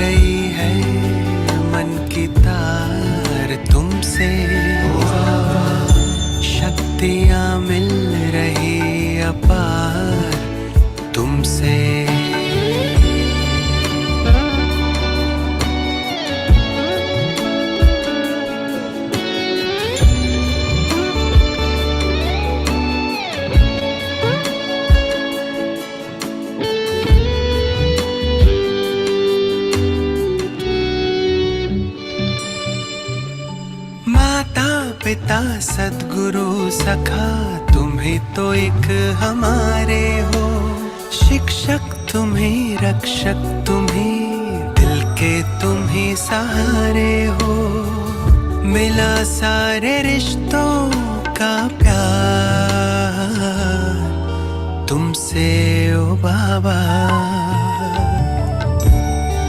गई है मन की तार तुमसे, शक्तियाँ मिल रही अपार तुमसे। पिता सद्गुरु सखा तुम ही तो एक हमारे हो, शिक्षक तुम ही रक्षक तुम ही दिल के तुम ही सहारे हो। मिला सारे रिश्तों का प्यार तुमसे ओ बाबा,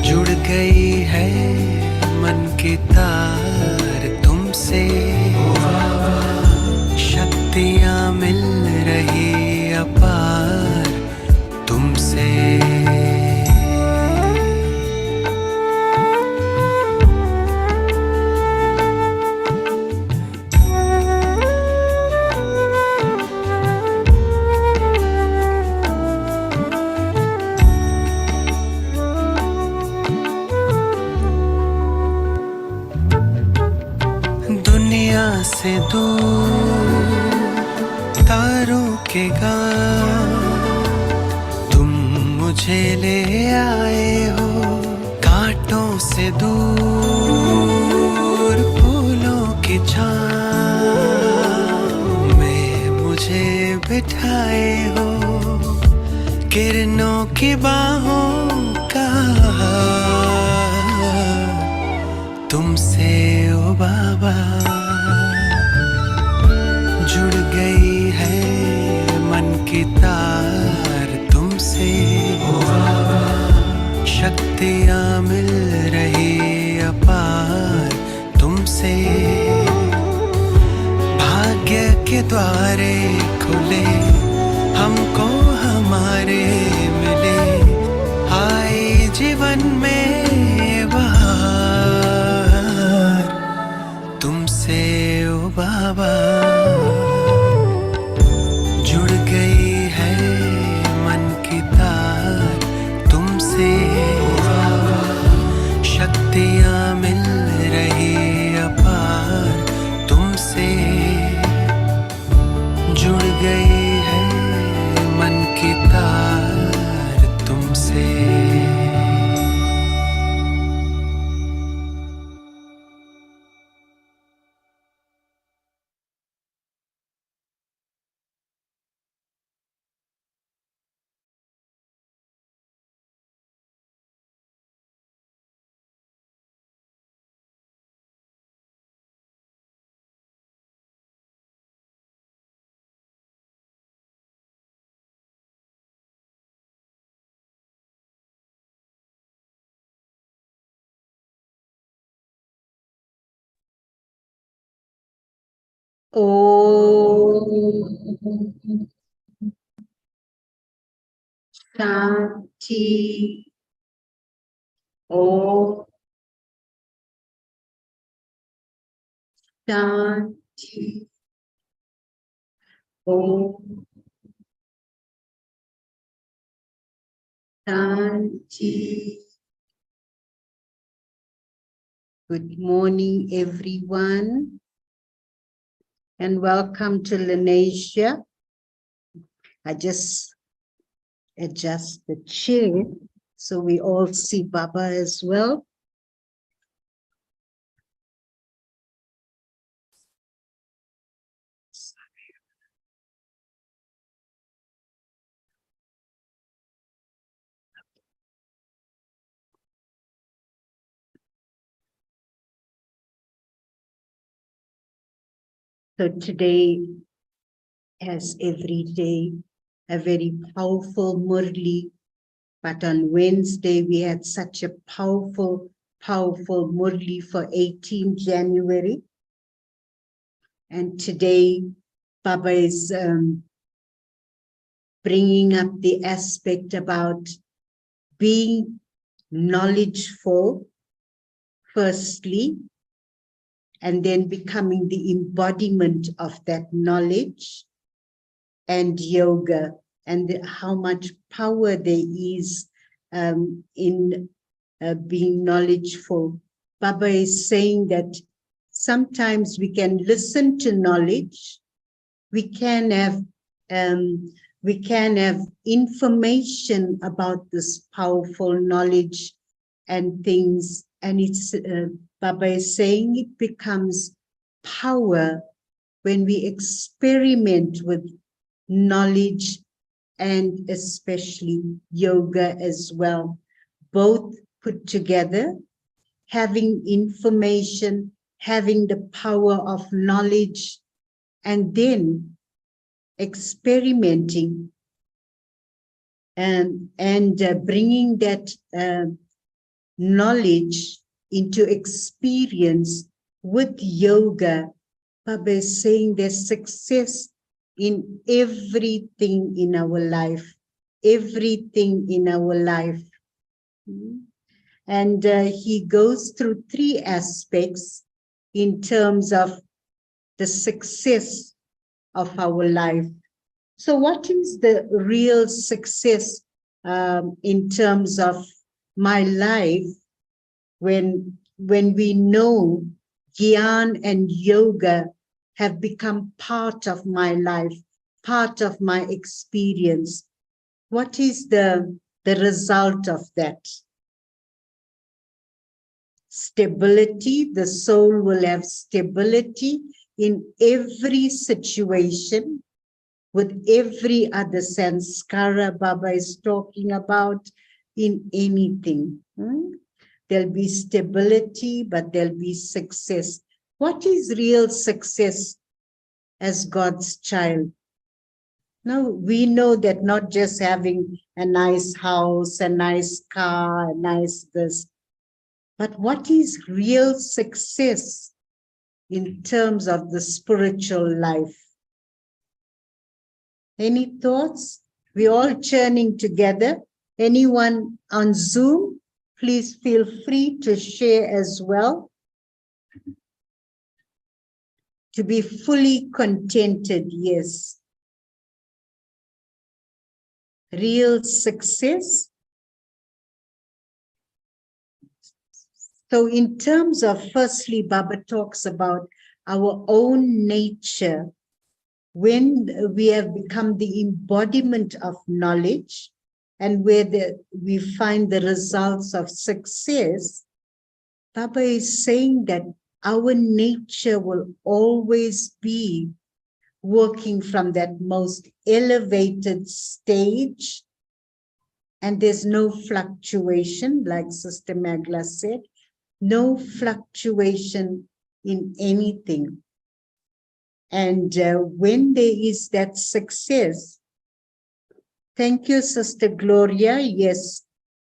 जुड़ गई है मन की तार तुमसे, शक्तियाँ मिल रही अपार तुमसे। दुनिया से दूर तारों के गाँव तुम मुझे ले आए हो, कांटों से दूर फूलों की छाँव में मुझे बिठाए हो, किरणों की बाहों का तुमसे ओ बाबा, जुड़ गई है मन की तार तुमसे, शक्तियाँ मिल रही अपार तुमसे। भाग्य के द्वारे खुले हमको हमारे मिले, आए जीवन में बहार तुमसे ओ बाबा, जुड़ गई है मन की तार तुमसे, शक्तियाँ मिल रही अपार तुमसे, जुड़ गई है मन की तार तुमसे। Om Shanti. Om Shanti. Om Shanti. Good morning, everyone, and welcome to Lenasia. I just adjust the chair so we all see Baba as well. So today, as every day, a very powerful Murli, but on Wednesday we had such a powerful Murli for 18 January. And today, Baba is bringing up the aspect about being knowledgeful, firstly, and then becoming the embodiment of that knowledge, and yoga, and how much power there is in being knowledgeful. Baba is saying that sometimes we can listen to knowledge, we can have information about this powerful knowledge and things, and it's Baba is saying it becomes power when we experiment with knowledge, and especially yoga as well, both put together, having information, having the power of knowledge, and then experimenting and bringing that knowledge into experience with yoga. Baba is saying there's success in everything in our life, everything in our life. And he goes through 3 aspects in terms of the success of our life. So what is the real success in terms of my life when we know Gyan and yoga have become part of my life, part of my experience? What is the result of that? Stability. The soul will have stability in every situation, with every other sanskara Baba is talking about, in anything. There'll be stability, but there'll be success. What is real success as God's child? Now, we know that not just having a nice house, a nice car, a nice this, but what is real success in terms of the spiritual life? Any thoughts? We're all churning together. Anyone on Zoom, please feel free to share as well. To be fully contented, yes. Real success. So in terms of, firstly, Baba talks about our own nature. When we have become the embodiment of knowledge, and where we find the results of success, Baba is saying that our nature will always be working from that most elevated stage, and there's no fluctuation, like Sister Magla said, no fluctuation in anything. And when there is that success, thank you, Sister Gloria, yes,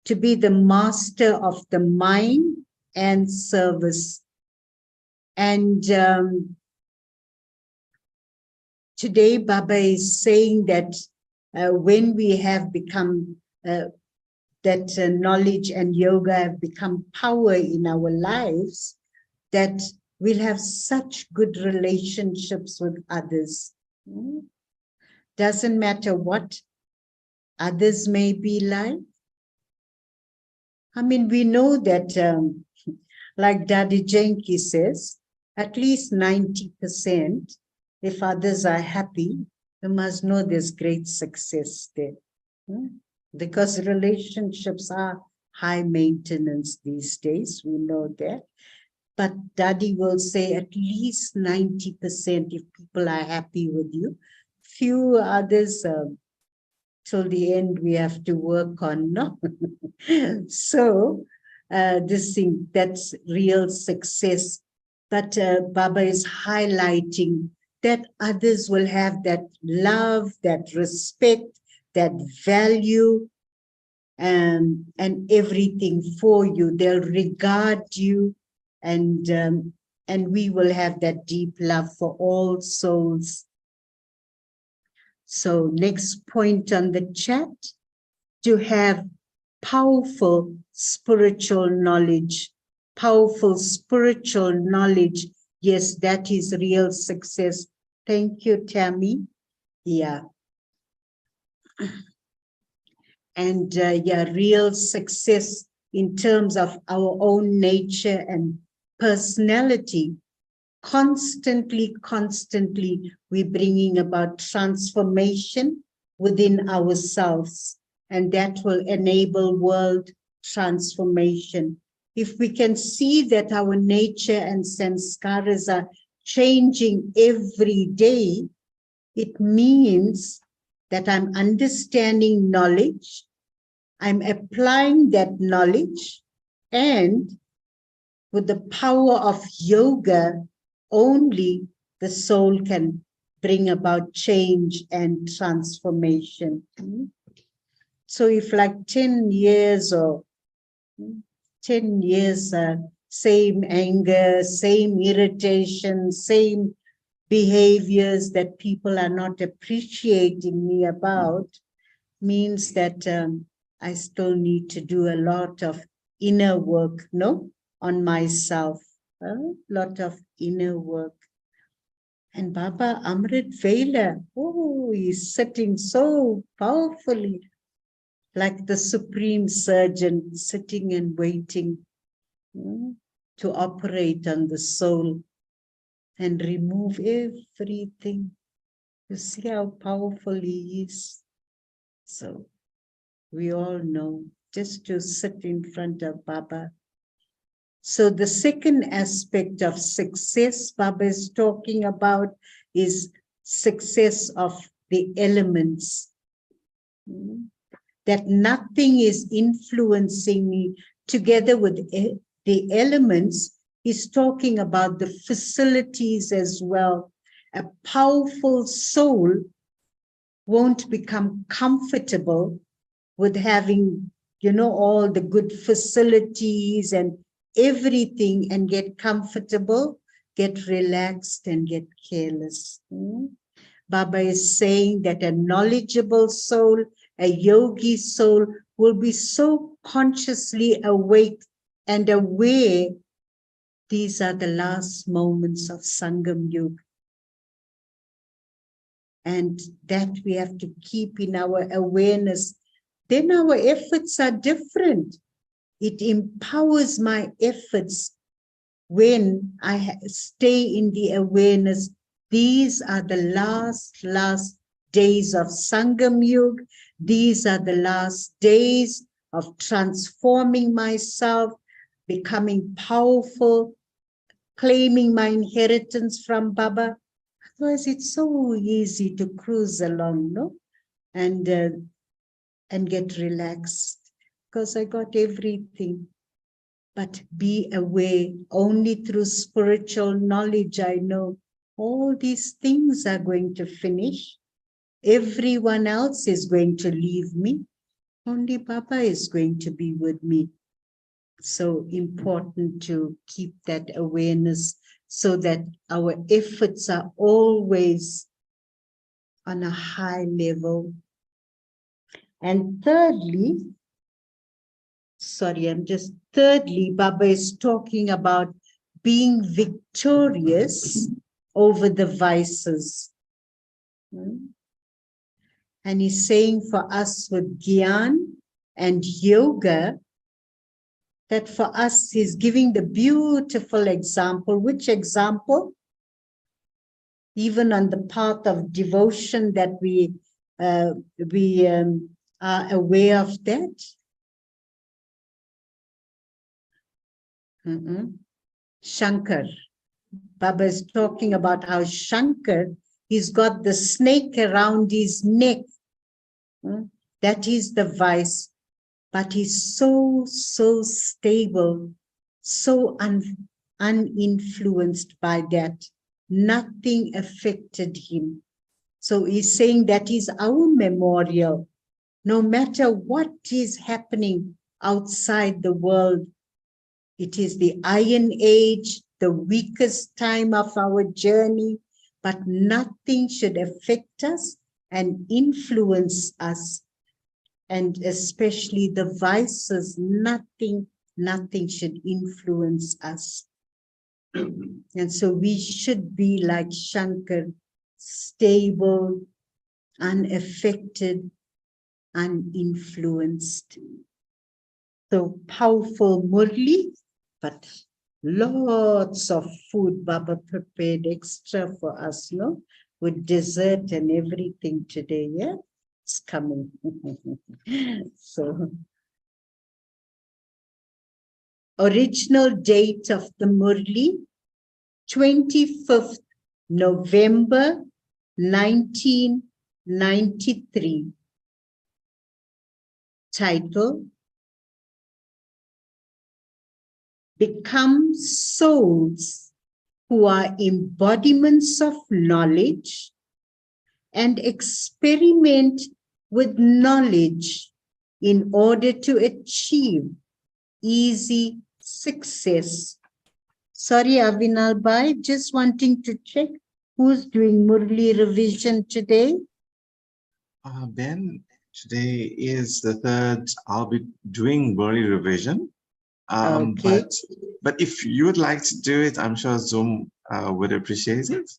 to be the master of the mind and service. And today Baba is saying that when we have become, that knowledge and yoga have become power in our lives, that we'll have such good relationships with others. Doesn't matter what others may be like. I mean, we know that, like Daddy Jenki says, at least 90%, if others are happy, you must know there's great success there. Because relationships are high maintenance these days, we know that. But Daddy will say at least 90% if people are happy with you. Few others, till the end, we have to work on, no? So, this thing, that's real success. But Baba is highlighting that others will have that love, that respect, that value, and everything for you. They'll regard you, and we will have that deep love for all souls. So next point on the chat, to have powerful spiritual knowledge. Powerful spiritual knowledge. Yes, that is real success. Thank you, Tammy. Yeah. And yeah, real success in terms of our own nature and personality. Constantly, we're bringing about transformation within ourselves, and that will enable world transformation. If we can see that our nature and sanskaras are changing every day, it means that I'm understanding knowledge, I'm applying that knowledge, and with the power of yoga, only the soul can bring about change and transformation. So if like 10 years or 10 years, same anger, same irritation, same behaviors that people are not appreciating me about, means that I still need to do a lot of inner work, no, on myself, a lot of inner work. And Baba Amrit Vela, oh, he's sitting so powerfully, like the supreme surgeon, sitting and waiting to operate on the soul and remove everything. You see how powerful he is. So we all know, just to sit in front of Baba. So the second aspect of success Baba is talking about is success of the elements. That nothing is influencing me. Together with the elements, is talking about the facilities as well. A powerful soul won't become comfortable with having, all the good facilities and everything, and get comfortable, get relaxed, and get careless. Baba is saying that a knowledgeable soul, a yogi soul, will be so consciously awake and aware. These are the last moments of Sangam Yuga. And that we have to keep in our awareness. Then our efforts are different. It empowers my efforts when I stay in the awareness. These are the last days of Sangam Yuga. These are the last days of transforming myself, becoming powerful, claiming my inheritance from Baba. Otherwise, it's so easy to cruise along, no? And get relaxed, because I got everything. But be aware, only through spiritual knowledge I know all these things are going to finish. Everyone else is going to leave me. Only Baba is going to be with me. So important to keep that awareness so that our efforts are always on a high level. And thirdly, Baba is talking about being victorious over the vices. And he's saying for us with Gyan and Yoga, that for us he's giving the beautiful example. Which example? Even on the path of devotion that we are aware of that. Shankar. Baba is talking about how Shankar, he's got the snake around his neck. That is the vice. But he's so stable, so uninfluenced by that. Nothing affected him. So he's saying that is our memorial. No matter what is happening outside the world, it is the Iron Age, the weakest time of our journey, but nothing should affect us and influence us. and especially the vices, nothing should influence us. And so we should be like Shankar, stable, unaffected, uninfluenced. So powerful Murli, but lots of food Baba prepared extra for us, no? With dessert and everything today, yeah? It's coming. So, original date of the Murli, 25th November 1993. Title, Become Souls who are embodiments of knowledge and experiment with knowledge in order to achieve easy success. Sorry, Avinal Bhai, just wanting to check who's doing Murli revision today. Ben, today is the 3rd. I'll be doing Murli revision. Okay. But if you would like to do it, I'm sure Zoom would appreciate it.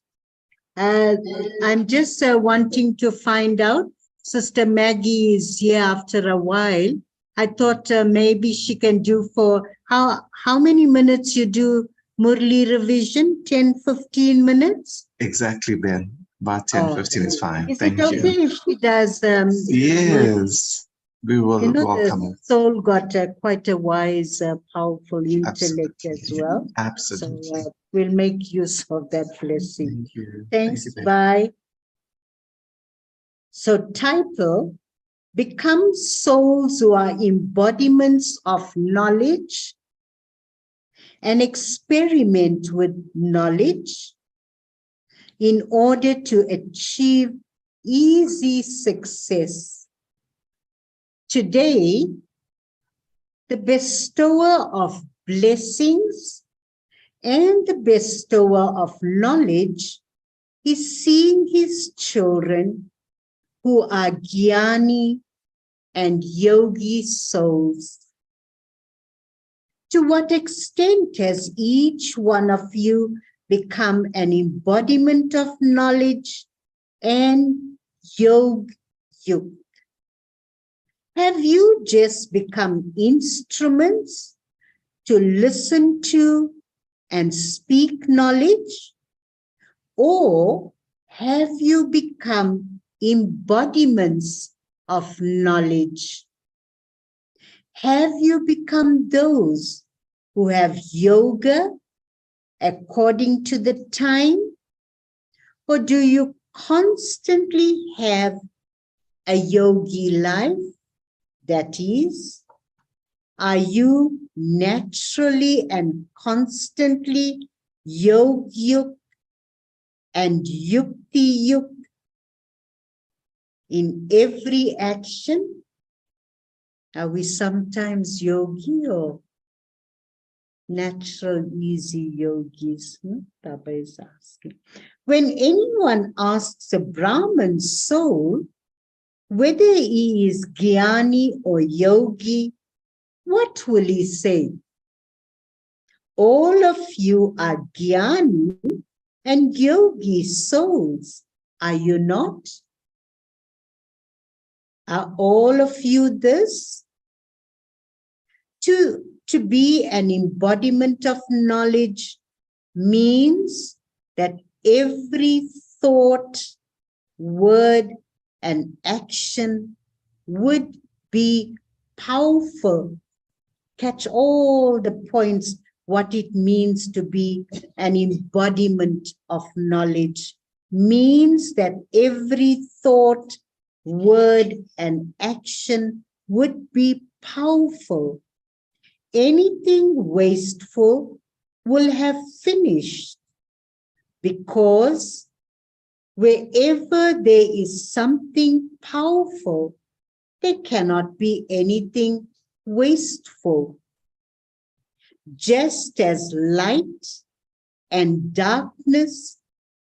I'm just wanting to find out. Sister Maggie is here after a while. I thought maybe she can do for how many minutes you do Murli revision? 10, 15 minutes? Exactly, Ben. About 10, 15 is fine. Is Thank it okay you. if she does? Yes, we will welcome the it. soul got quite a wise, powerful intellect as well. Absolutely. So we'll make use of that blessing. Thank you. Thanks. Thank you, Ben. Bye. So title, Become Souls who are embodiments of knowledge and experiment with knowledge in order to achieve easy success. Today, the bestower of blessings and the bestower of knowledge is seeing his children who are Jnani and Yogi souls. To what extent has each one of you become an embodiment of knowledge and Yog Yuk? Have you just become instruments to listen to and speak knowledge? Or have you become embodiments of knowledge? Have you become those who have yoga according to the time? Or do you constantly have a yogi life? That is, are you naturally and constantly yog-yuk and yukti-yuk in every action? Are we sometimes yogi or natural, easy yogis? Baba is asking. When anyone asks a Brahmin soul whether he is Jnani or yogi, what will he say? All of you are Jnani and yogi souls, are you not? Are all of you this? To be an embodiment of knowledge means that every thought, word, and action would be powerful. Catch all the points, what it means to be an embodiment of knowledge. Means that every thought, word, and action would be powerful. Anything wasteful will have finished, because wherever there is something powerful, there cannot be anything wasteful. Just as light and darkness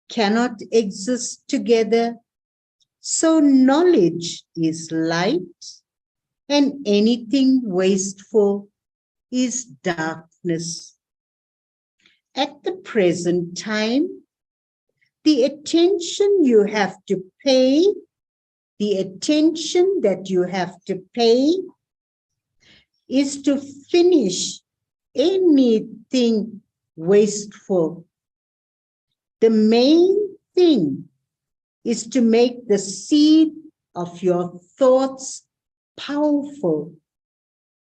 cannot exist together, so knowledge is light and anything wasteful is darkness. At the present time, the attention you have to pay, the attention that you have to pay is to finish anything wasteful. The main thing is to make the seed of your thoughts powerful.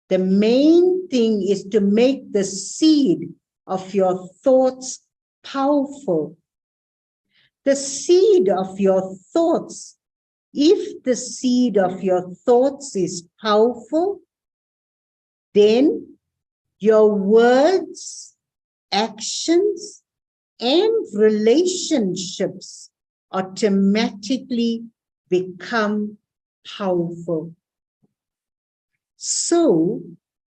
The main thing is to make the seed of your thoughts powerful. The seed of your thoughts, if the seed of your thoughts is powerful, then your words, actions, and relationships automatically become powerful. So,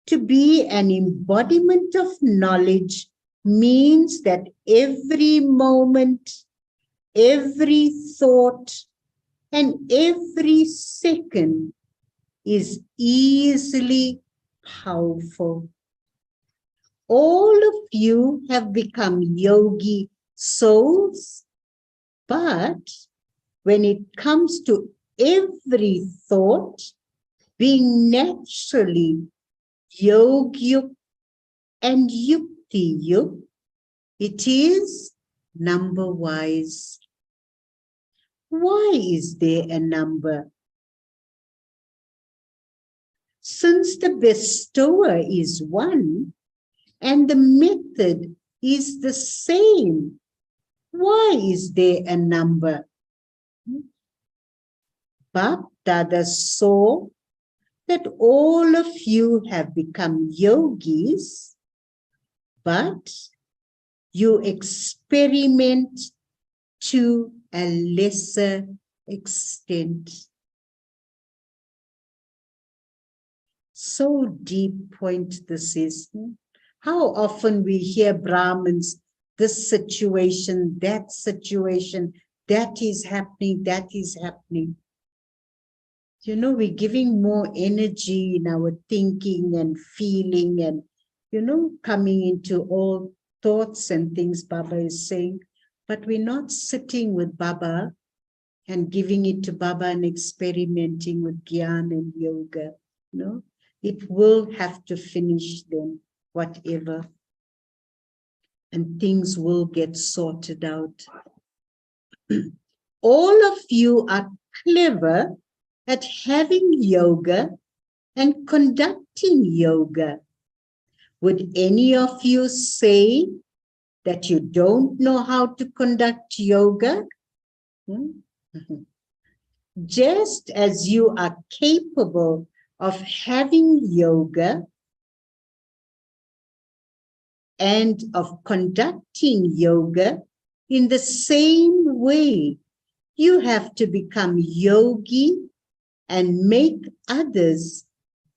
to be an embodiment of knowledge means that every moment, every thought, and every second is easily powerful. All of you have become yogi souls, but when it comes to every thought being naturally yogyuk and yukti-yuk, it is number-wise. Why is there a number? Since the bestower is one and the method is the same, why is there a number? Bap Dada saw that all of you have become yogis, but you experiment to a lesser extent. So deep point this is. How often we hear Brahmins, this situation, that is happening, that is happening. You know, we're giving more energy in our thinking and feeling and, you know, coming into all thoughts and things Baba is saying, but we're not sitting with Baba and giving it to Baba and experimenting with Gyan and yoga. No, it will have to finish then, whatever, and things will get sorted out. All of you are clever at having yoga and conducting yoga. Would any of you say that you don't know how to conduct yoga? Just as you are capable of having yoga and of conducting yoga, in the same way, you have to become yogi and make others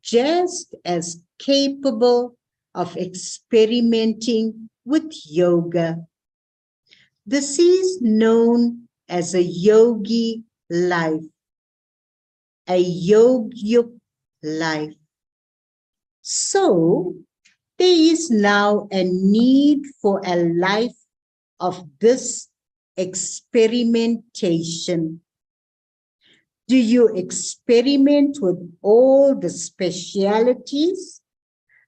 just as capable of experimenting with yoga. This is known as a yogi life, a yogyuk life. So, there is now a need for a life of this experimentation. Do you experiment with all the specialities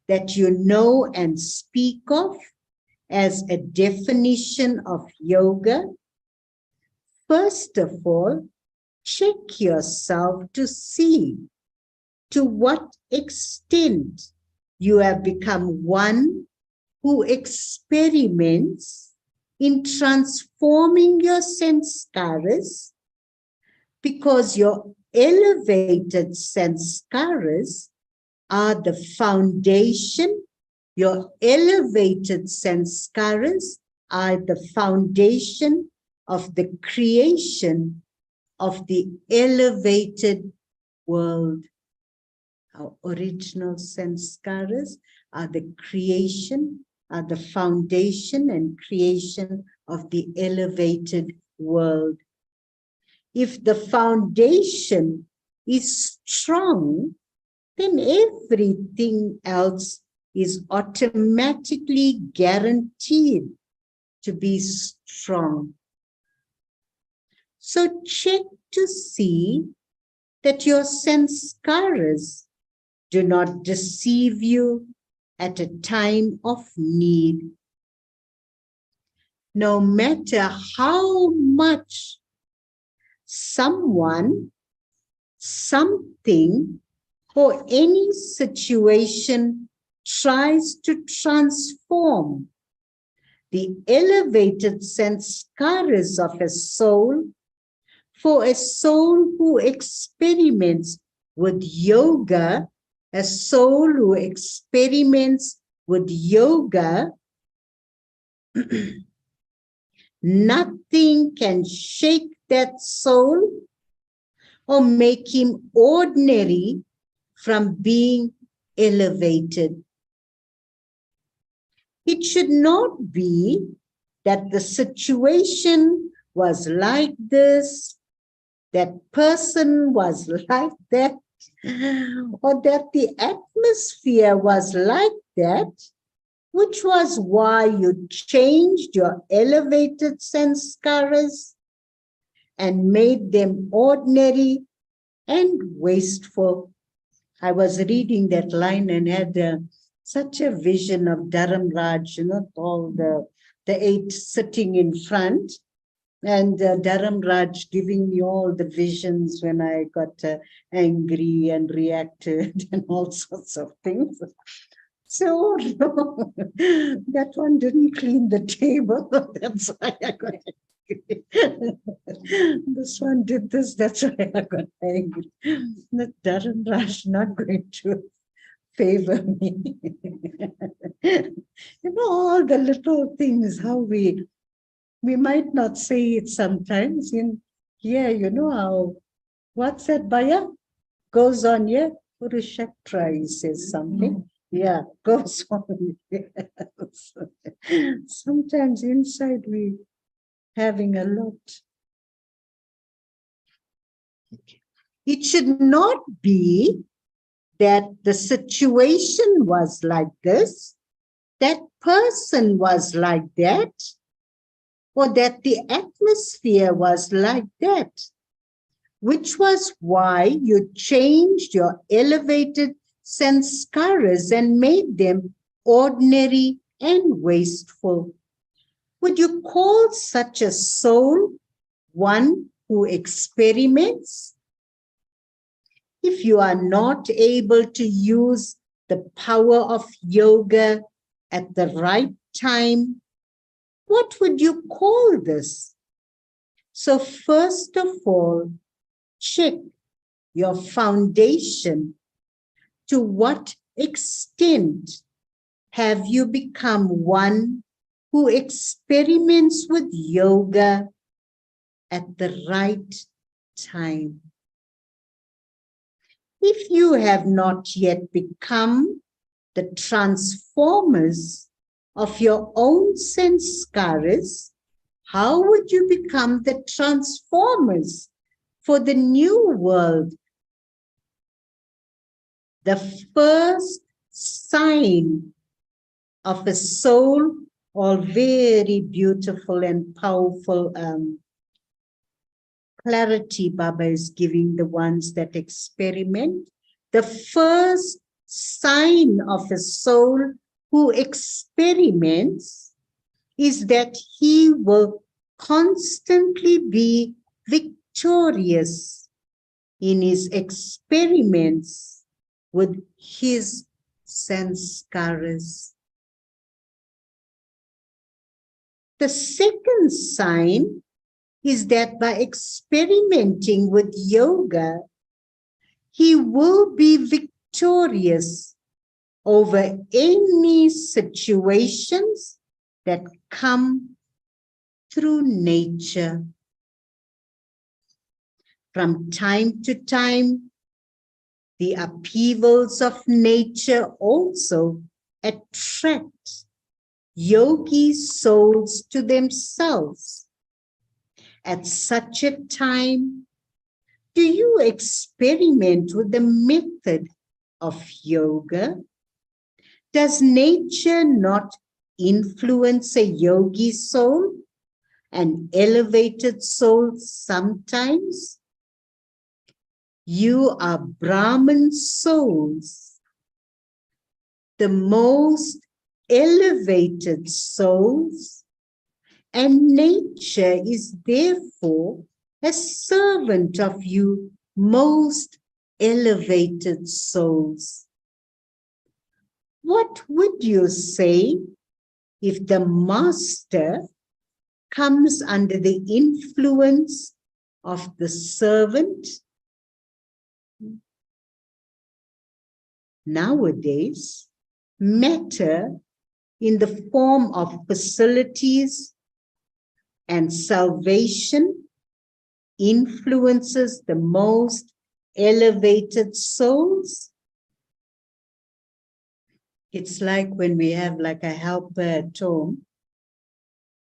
that you know and speak of as a definition of yoga? First of all, check yourself to see to what extent you have become one who experiments in transforming your sanskaras, because your elevated sanskaras are the foundation. Your elevated sanskaras are the foundation of the creation of the elevated world. Our original sanskaras are the creation, are the foundation and creation of the elevated world. If the foundation is strong, then everything else is automatically guaranteed to be strong. So check to see that your sanskaras do not deceive you at a time of need. No matter how much someone, something, or any situation tries to transform the elevated sanskaras of a soul, for a soul who experiments with yoga, a soul who experiments with yoga, nothing can shake that soul or make him ordinary from being elevated. It should not be that the situation was like this, that person was like that, or that the atmosphere was like that, which was why you changed your elevated sanskaras and made them ordinary and wasteful. I was reading that line and had such a vision of Dharamraj, all the eight sitting in front, and Dharamraj giving me all the visions when I got angry and reacted and all sorts of things. So no, that one didn't clean the table. That's why I got angry. This one did this. That's why I got angry. That Dharamraj not going to favor me. All the little things, how we might not say it sometimes. How, what's that, Baya? Goes on, yeah? Purushatra, he says something. Yeah, goes on. Yes. Sometimes inside we having a lot. It should not be that the situation was like this, that person was like that, or that the atmosphere was like that, which was why you changed your elevated sanskaras and made them ordinary and wasteful. Would you call such a soul one who experiments? If you are not able to use the power of yoga at the right time, what would you call this? So first of all, check your foundation. To what extent have you become one who experiments with yoga at the right time? If you have not yet become the transformers of your own sanskaras, how would you become the transformers for the new world? The first sign of a soul, all very beautiful and powerful clarity Baba is giving the ones that experiment. The first sign of a soul who experiments is that he will constantly be victorious in his experiments with his sanskaras. The second sign is that by experimenting with yoga, he will be victorious over any situations that come through nature. From time to time, the upheavals of nature also attract yogi souls to themselves. At such a time, do you experiment with the method of yoga? Does nature not influence a yogi soul, an elevated soul sometimes? You are Brahman souls, the most elevated souls, and nature is therefore a servant of you most elevated souls. What would you say if the master comes under the influence of the servant? Nowadays, matter in the form of facilities and salvation influences the most elevated souls. It's like when we have like a helper at home.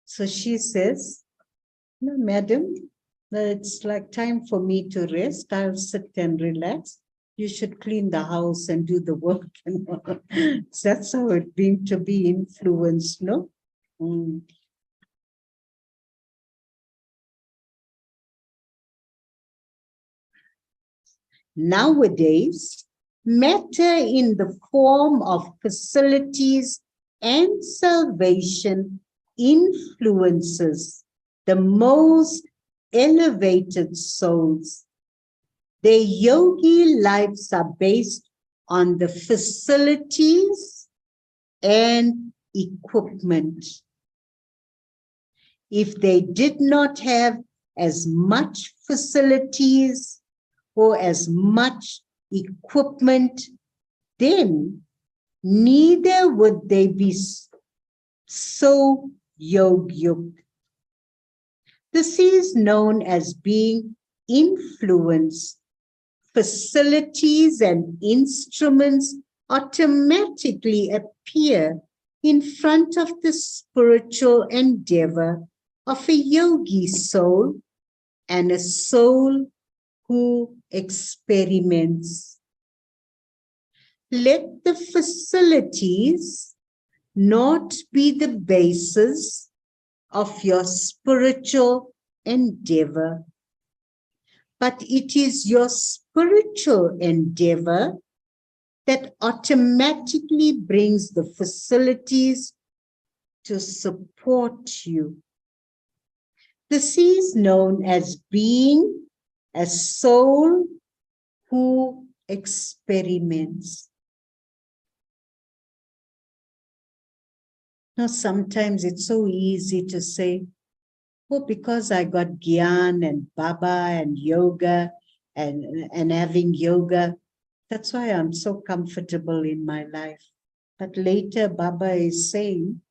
So she says, no, madam, it's like time for me to rest. I'll sit and relax. You should clean the house and do the work. And all. So that's how it's been to be influenced, no? Nowadays, matter in the form of facilities and salvation influences the most elevated souls. Their yogi lives are based on the facilities and equipment. If they did not have as much facilities or as much equipment, then neither would they be so yogyuk. This is known as being influenced. Facilities and instruments automatically appear in front of the spiritual endeavor of a yogi soul and a soul who experiments. Let the facilities not be the basis of your spiritual endeavor, but it is your spiritual endeavor that automatically brings the facilities to support you. This is known as being a soul who experiments. Now, sometimes it's so easy to say, oh, because I got Gyan and Baba and yoga and having yoga, that's why I'm so comfortable in my life. But later, Baba is saying,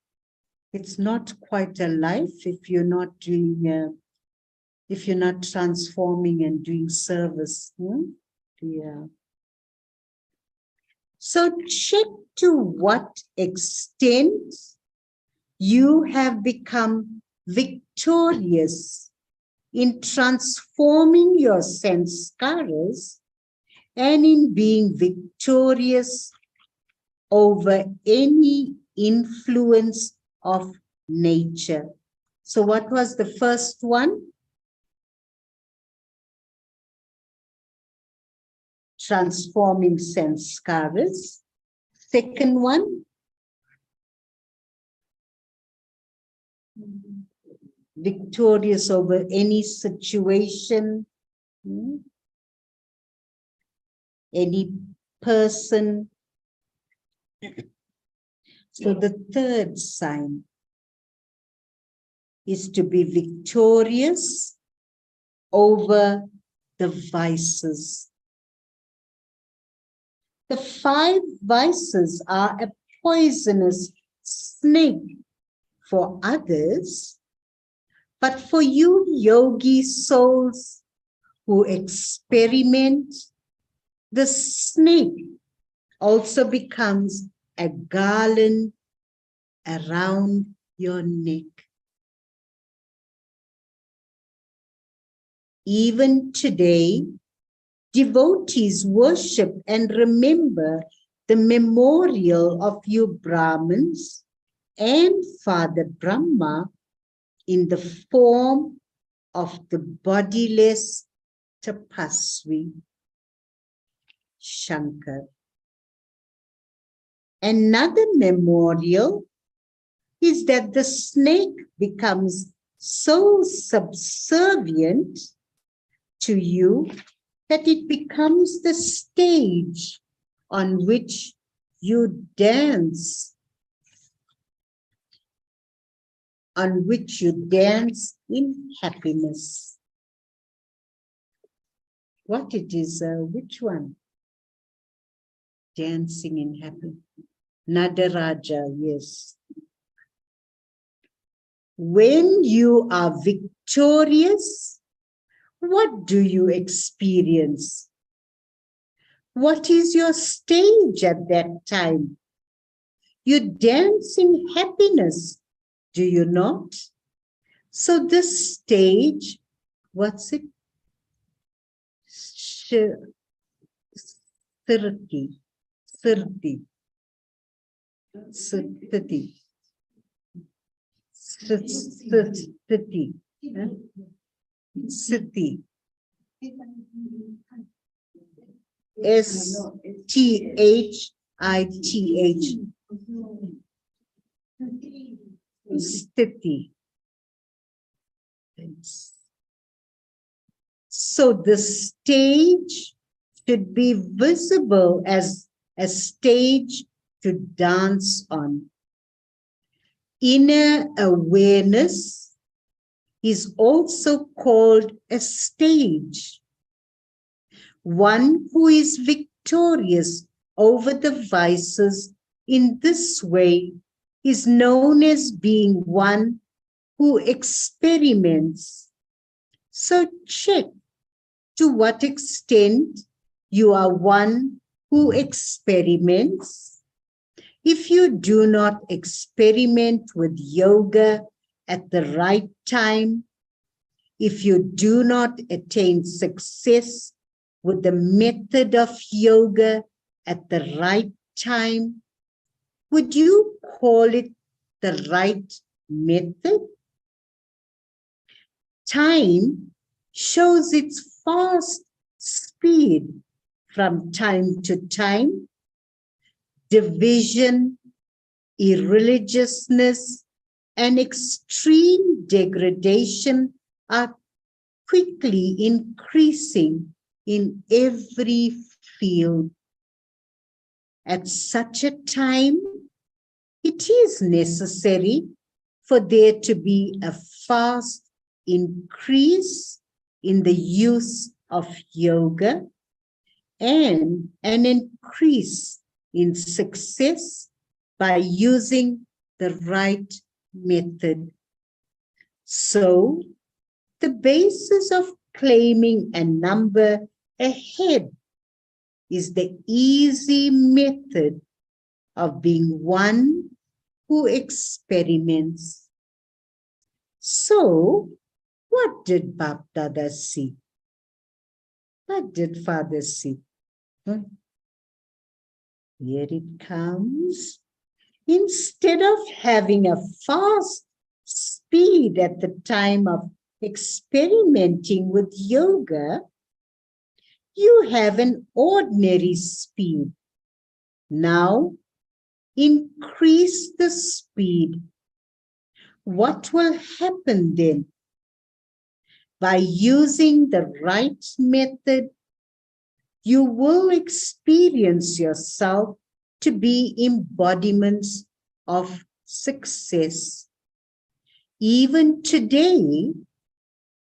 it's not quite a life if you're not doing, if you're not transforming and doing service. Yeah. So check to what extent you have become victorious in transforming your sanskaras and in being victorious over any influence of nature. So what was the first one? Transforming sanskaras. Second one, victorious over any situation, any person. So the third sign is to be victorious over the vices. The 5 vices are a poisonous snake for others, but for you yogi souls who experiment, the snake also becomes a garland around your neck. Even today, Devotees worship and remember the memorial of you Brahmins and Father Brahma in the form of the bodiless Tapasvi Shankar. Another memorial is that the snake becomes so subservient to you that it becomes the stage on which you dance, in happiness. What it is, which one? Dancing in happiness. Nadaraja, yes. When you are victorious, what do you experience? What is your stage at that time? You dance in happiness, do you not? So this stage, what's it? Sirti. Sirti. Sirti. Sirti. Sirti. Sthith. Sthiti. So the stage should be visible as a stage to dance on. Inner awareness is also called a stage. One who is victorious over the vices in this way is known as being one who experiments. So check to what extent you are one who experiments. If you do not experiment with yoga at the right time, if you do not attain success with the method of yoga at the right time, would you call it the right method? Time shows its fast speed from time to time. Division, irreligiousness, and extreme degradation are quickly increasing in every field. At such a time, it is necessary for there to be a fast increase in the use of yoga and an increase in success by using the right method. So, the basis of claiming a number ahead is the easy method of being one who experiments. So, what did Bap Dada see? What did Father see? Here it comes. Instead of having a fast speed at the time of experimenting with yoga, you have an ordinary speed. Now, increase the speed. What will happen then? By using the right method, you will experience yourself to be embodiments of success. Even today,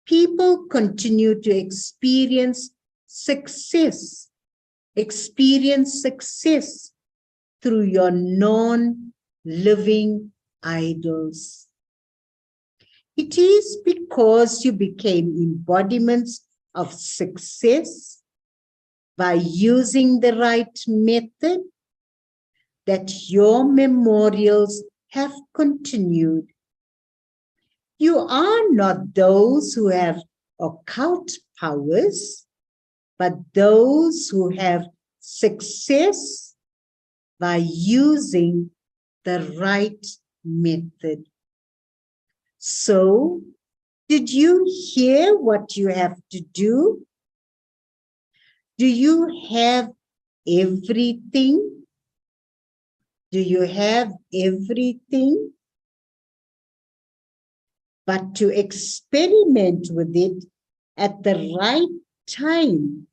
people continue to experience success through your non-living idols. It is because you became embodiments of success by using the right method that your memorials have continued. You are not those who have occult powers. but those who have success by using the right method. So, did you hear what you have to do? Do you have everything? Do you have everything? But to experiment with it at the right time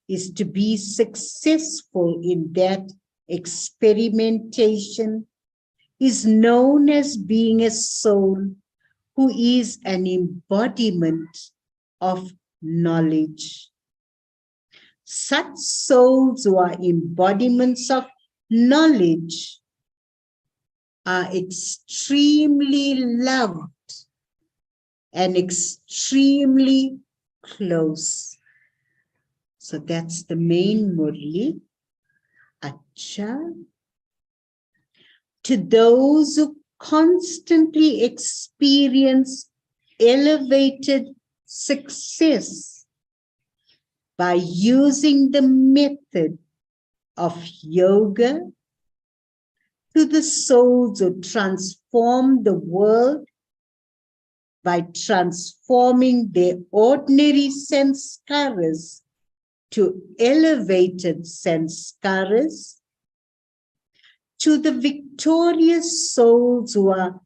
is to be successful in that experimentation is known as being a soul who is an embodiment of knowledge. Such souls who are embodiments of knowledge are extremely loved and extremely close. So that's the main Murli. Acha. To those who constantly experience elevated success by using the method of yoga, to the souls who transform the world by transforming their ordinary sanskaras to elevated sanskaras, to the victorious souls who are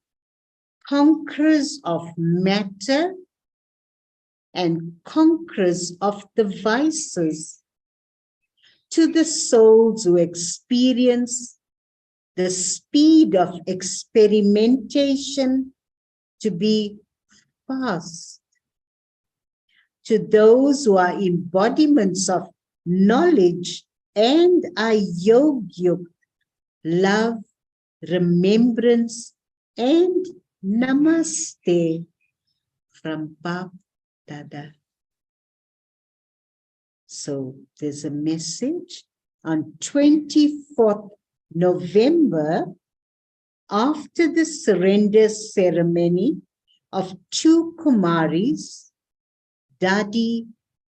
conquerors of matter and conquerors of the vices, to the souls who experience the speed of experimentation to be fast, to those who are embodiments of knowledge and are yogyuk, love, remembrance, and namaste from Bap Dada. So there's a message on 24th November, after the surrender ceremony of two Kumaris, Dadi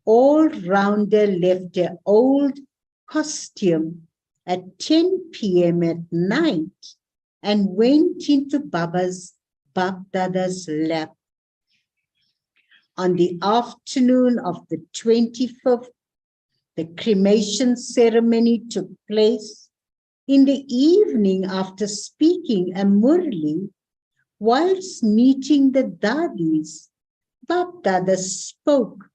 all-rounder left her old costume at 10 p.m. at night and went into Bap Dada's lap. On the afternoon of the 25th, the cremation ceremony took place. In the evening, after speaking a Murli, whilst meeting the Dadis, Bap Dada spoke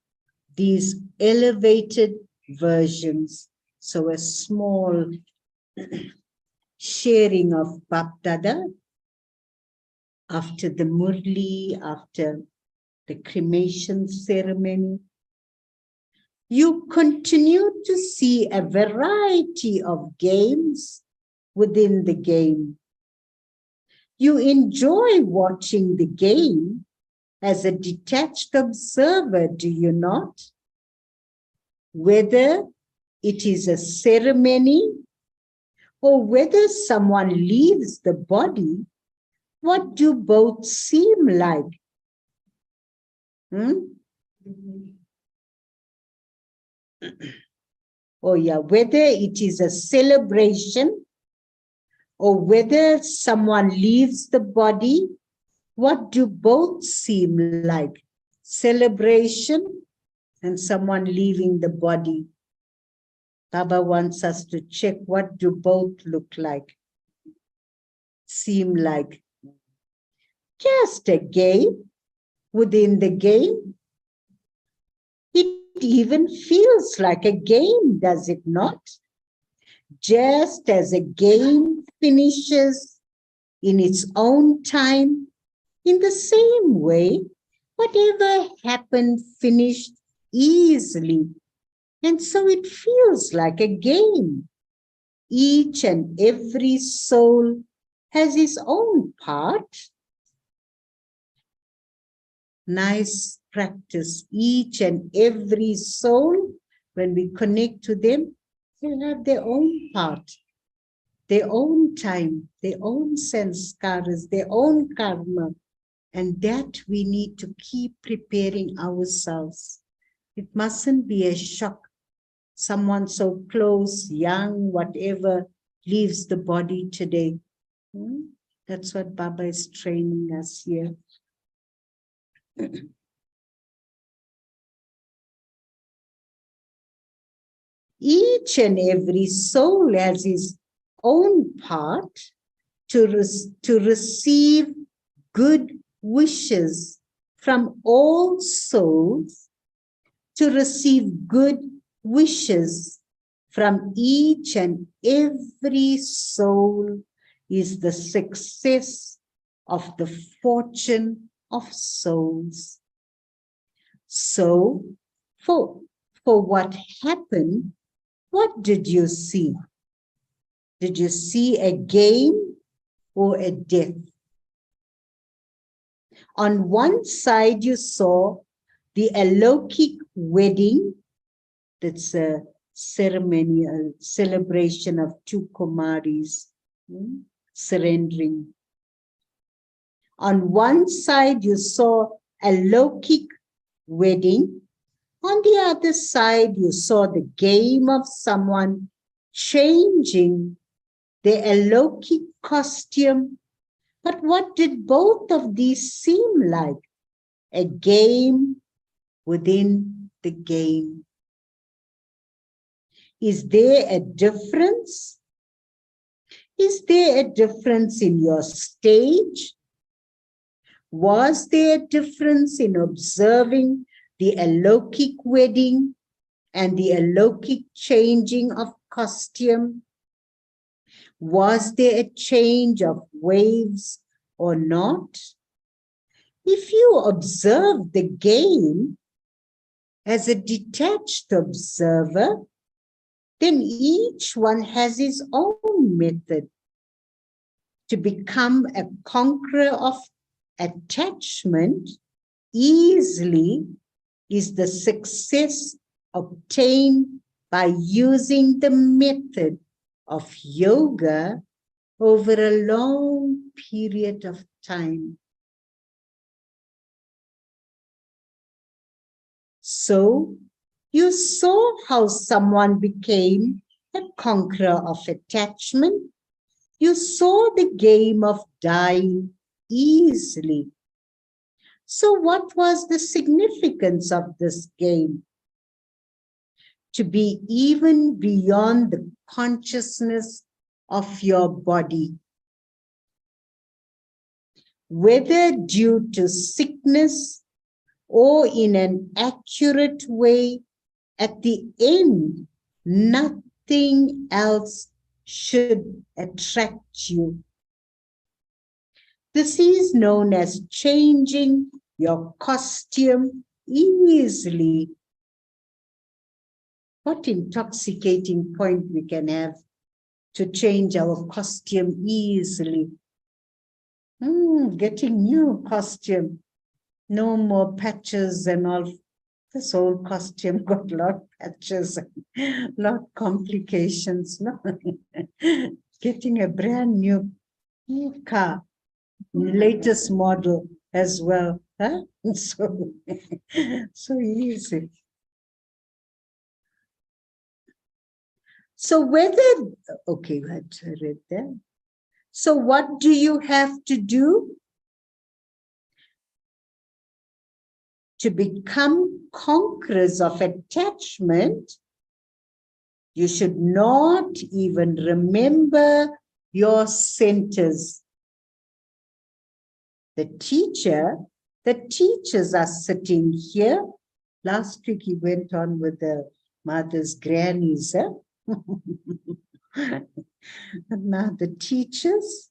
these elevated versions. So a small sharing of Bap Dada after the Murli, after the cremation ceremony. You continue to see a variety of games within the game. You enjoy watching the game as a detached observer, do you not? Whether it is a ceremony or whether someone leaves the body, what do both seem like? Oh yeah, whether it is a celebration or whether someone leaves the body, what do both seem like? Celebration and someone leaving the body. Baba wants us to check, what do both look like? Seem like? Just a game. Within the game, it even feels like a game, does it not? Just as a game finishes in its own time, in the same way, whatever happened finished easily. And so it feels like a game. Each and every soul has its own part. Nice practice. Each and every soul, when we connect to them, they have their own part, their own time, their own sanskaras, their own karma. And that we need to keep preparing ourselves. It mustn't be a shock. Someone so close, young, whatever, leaves the body today. That's what Baba is training us here. Each and every soul has his own part to receive good wishes from all souls, to receive good wishes from each and every soul is the success of the fortune of souls. So, for what happened, what did you see? Did you see a gain or a death? On one side, you saw the alokik wedding. That's a ceremony, a celebration of two Kumaris surrendering. On one side, you saw a alokik wedding. On the other side, you saw the game of someone changing their alokik costume. But what did both of these seem like? A game within the game. Is there a difference? Is there a difference in your stage? Was there a difference in observing the alokik wedding and the alokik changing of costume? Was there a change of waves or not? If you observe the game as a detached observer, then each one has his own method. To become a conqueror of attachment easily is the success obtained by using the method of yoga over a long period of time. So, you saw how someone became a conqueror of attachment. You saw the game of dying easily. So what was the significance of this game? To be even beyond the consciousness of your body. Whether due to sickness or in an accurate way, at the end, nothing else should attract you. This is known as changing your costume easily. What intoxicating point we can have to change our costume easily. Getting new costume. No more patches and all. This old costume got a lot of patches, a lot of complications. No? Getting a brand new car, latest model as well. Huh? So easy. So okay, I read that. So what do you have to do? To become conquerors of attachment, you should not even remember your centers. The teachers are sitting here. Last week he went on with the mother's grannies. Huh? And now the teachers,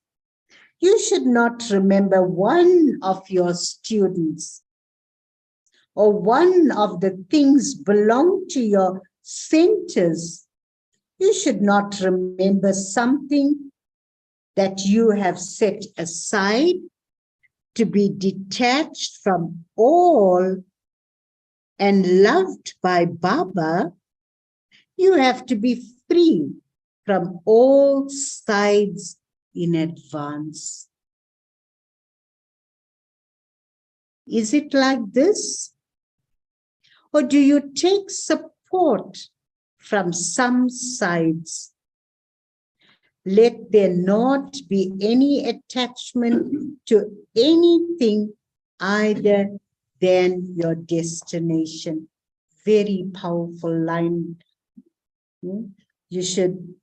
you should not remember one of your students or one of the things belong to your centers. You should not remember something that you have set aside to be detached from all and loved by Baba. You have to be free from all sides in advance. Is it like this? Or do you take support from some sides? Let there not be any attachment to anything other than your destination. Very powerful line. We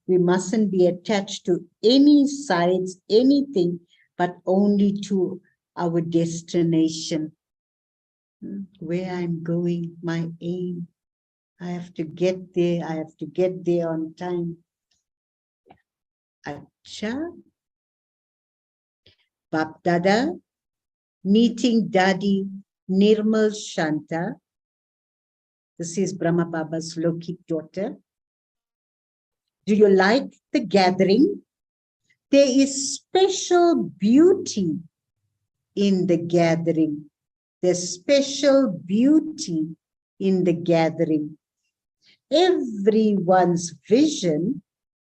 mustn't be attached to any sides, anything, but only to our destination. Where I'm going, my aim. I have to get there. I have to get there on time. Acha. Bap Dada, meeting Daddy Nirmal Shanta. This is Brahma Baba's Lokik daughter. Do you like the gathering? There is special beauty in the gathering. There's special beauty in the gathering. Everyone's vision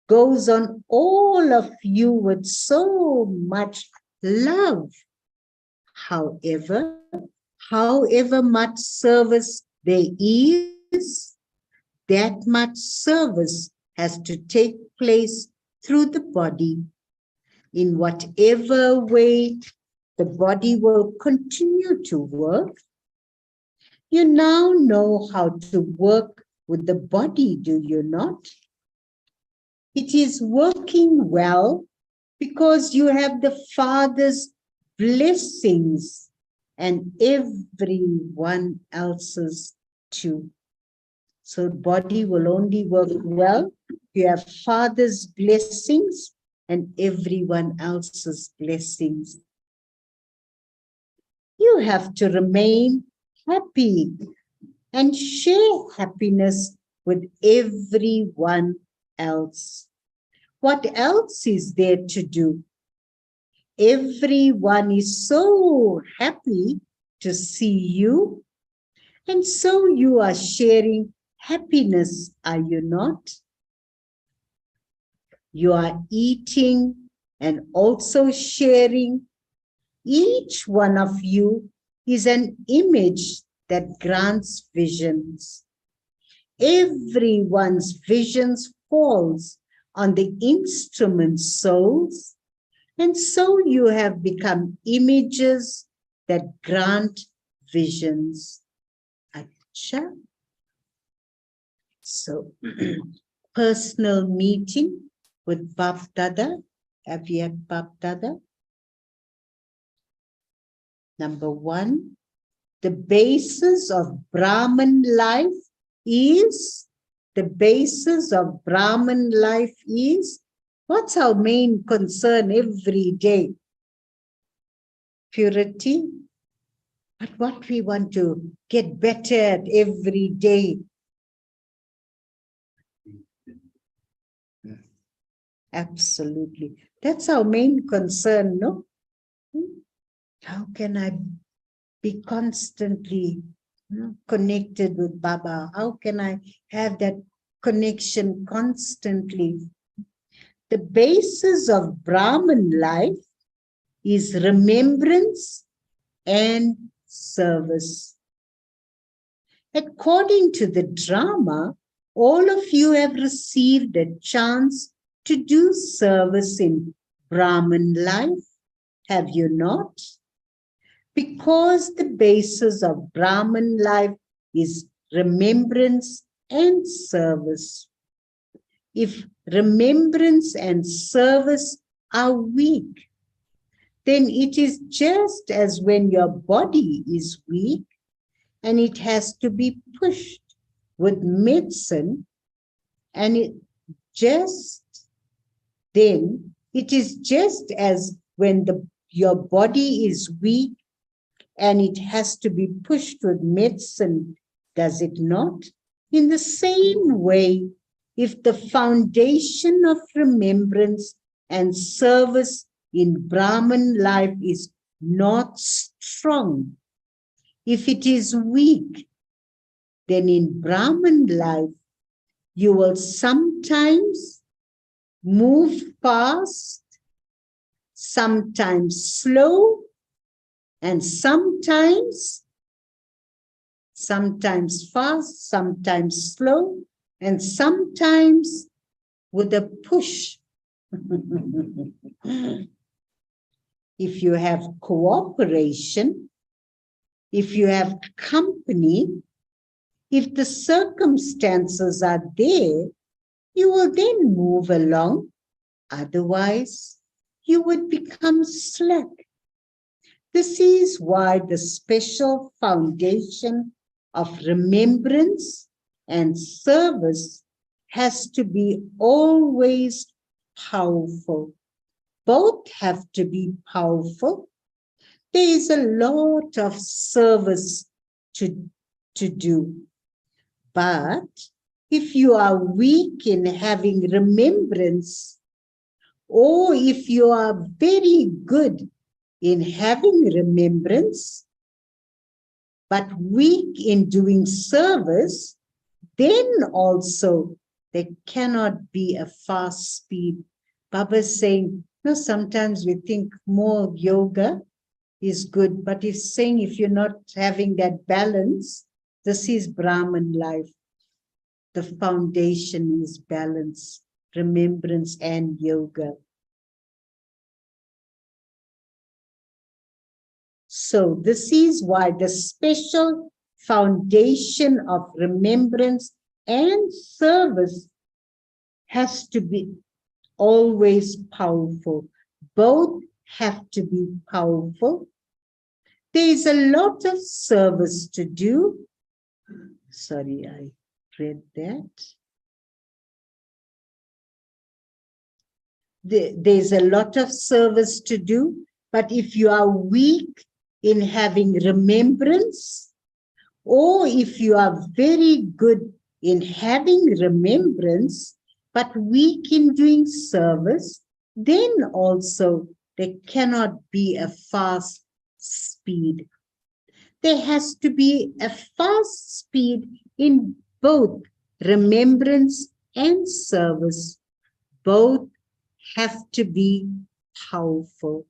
goes on all of you with so much love. However much service there is, that much service has to take place through the body. In whatever way the body will continue to work, you now know how to work with the body, do you not? It is working well because you have the Father's blessings and everyone else's too. So body will only work well. You have Father's blessings and everyone else's blessings. You have to remain happy and share happiness with everyone else. What else is there to do? Everyone is so happy to see you, and so you are sharing happiness, are you not? You are eating and also sharing. Each one of you is an image that grants visions. Everyone's visions falls on the instrument souls, and so you have become images that grant visions. Acha. So, personal meeting with Bap Dada, Avyakt Bap Dada. Number one, the basis of Brahman life is, what's our main concern every day? Purity. But what we want to get better at every day. Absolutely. That's our main concern, no? How can I be constantly connected with Baba? How can I have that connection constantly? The basis of Brahman life is remembrance and service. According to the drama, all of you have received a chance to do service in Brahman life, have you not? Because the basis of Brahman life is remembrance and service. If remembrance and service are weak, then it is just as when your body is weak and it has to be pushed with medicine, and it is just as when your body is weak and it has to be pushed with medicine, does it not? In the same way, if the foundation of remembrance and service in Brahman life is not strong, if it is weak, then in Brahman life, you will sometimes move fast, sometimes slow, and sometimes sometimes fast, sometimes slow, and sometimes with a push. If you have cooperation, if you have company, if the circumstances are there, you will then move along. Otherwise, you would become slack. This is why the special foundation of remembrance and service has to be always powerful. Both have to be powerful. There is a lot of service to do. But if you are weak in having remembrance, or if you are very good in having remembrance, but weak in doing service, then also there cannot be a fast speed. Baba's saying, no, sometimes we think more yoga is good, but he's saying if you're not having that balance, this is Brahman life. The foundation is balance, remembrance, and yoga. So this is why the special foundation of remembrance and service has to be always powerful. Both have to be powerful. There is a lot of service to do. Sorry, I read that. There's a lot of service to do, but if you are weak in having remembrance, or if you are very good in having remembrance, but weak in doing service, then also there cannot be a fast speed. There has to be a fast speed in both remembrance and service. Both have to be powerful.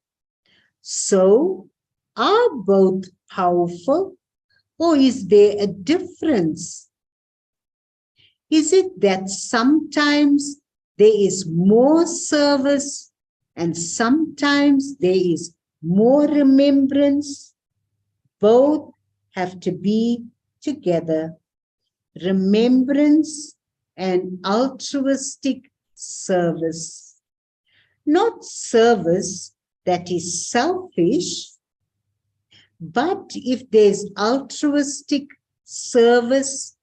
So, are both powerful, or is there a difference? Is it that sometimes there is more service and sometimes there is more remembrance? Both have to be together. Remembrance and altruistic service. Not service that is selfish, but if there's altruistic service,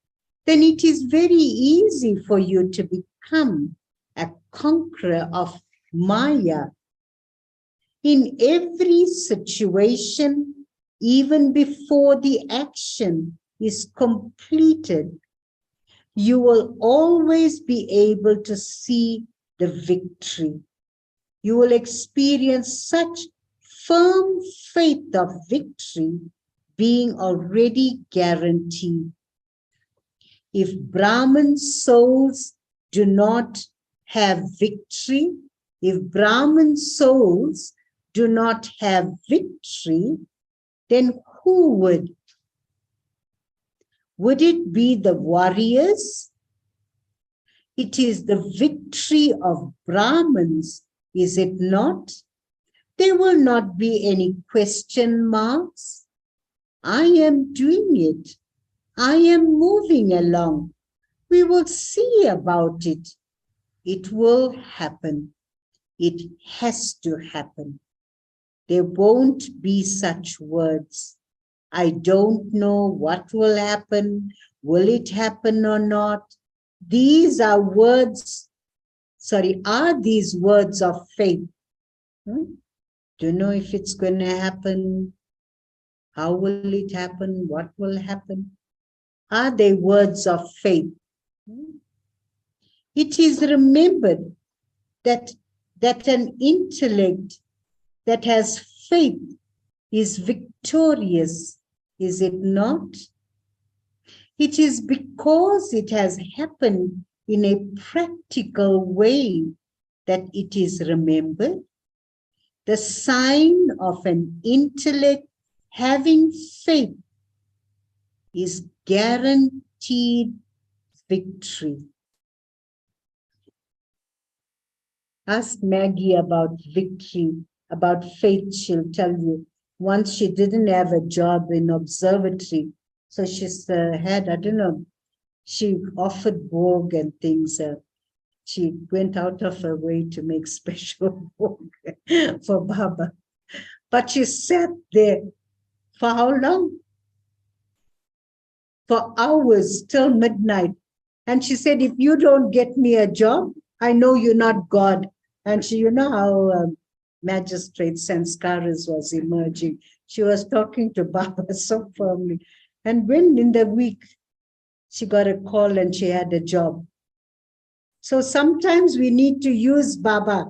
then it is very easy for you to become a conqueror of Maya. In every situation, even before the action is completed, you will always be able to see the victory. You will experience such firm faith of victory being already guaranteed. If Brahman souls do not have victory, if Brahman souls do not have victory, then who would? Would it be the warriors? It is the victory of Brahmins, is it not? There will not be any question marks. I am doing it. I am moving along. We will see about it. It will happen. It has to happen. There won't be such words. I don't know what will happen. Will it happen or not? These are words, are these words of faith? Don't know if it's going to happen. How will it happen? What will happen? Are they words of faith? It is remembered that an intellect that has faith is victorious, is it not? It is because it has happened in a practical way that it is remembered. The sign of an intellect having faith is guaranteed victory. Ask Maggie about victory, about faith. She'll tell you. Once she didn't have a job in observatory, so she's had, I don't know, she offered Borg and things. She went out of her way to make special Borg for Baba. But she sat there for how long? For hours till midnight. And she said, if you don't get me a job, I know you're not God. And she, you know how magistrate Sanskaras was emerging. She was talking to Baba so firmly. And when in the week, she got a call and she had a job. So sometimes we need to use Baba.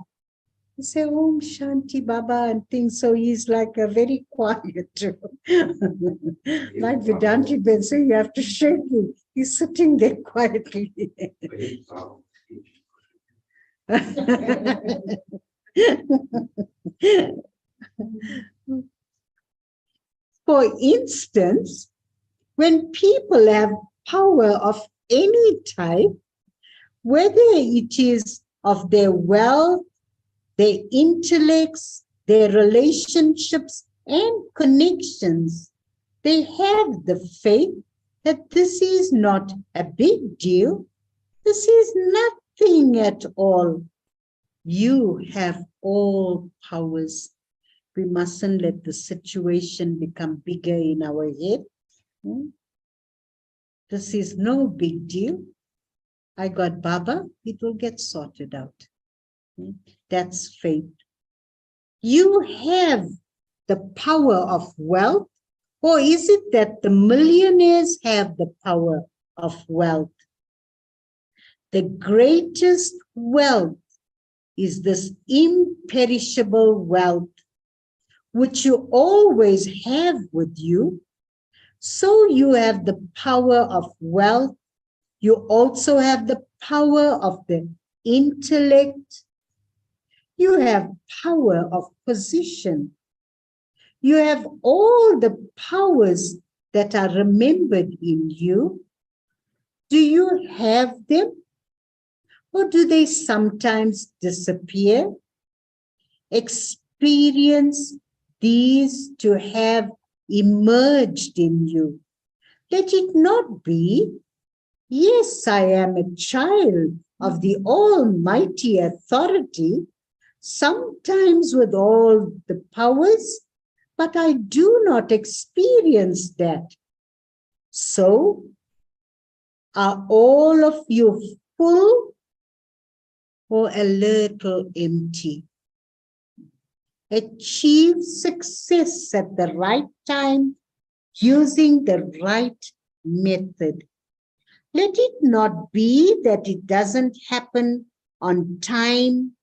We say, Om Shanti Baba and things. So he's like a very quiet. Like Vedanti Ben say, you have to shake him. He's sitting there quietly. For instance, when people have power of any type, whether it is of their wealth, their intellects, their relationships and connections, they have the faith that this is not a big deal. This is nothing at all. You have all powers. We mustn't let the situation become bigger in our head. This is no big deal. I got Baba, it will get sorted out. That's faith. You have the power of wealth, or is it that the millionaires have the power of wealth? The greatest wealth is this imperishable wealth, which you always have with you. So you have the power of wealth. You also have the power of the intellect. You have power of position. You have all the powers that are remembered in you. Do you have them? Or do they sometimes disappear? Experience these to have emerged in you. Let it not be, yes, I am a child of the almighty authority, sometimes with all the powers, but I do not experience that. So, are all of you full or a little empty? Achieve success at the right time using the right method. Let it not be that it doesn't happen on time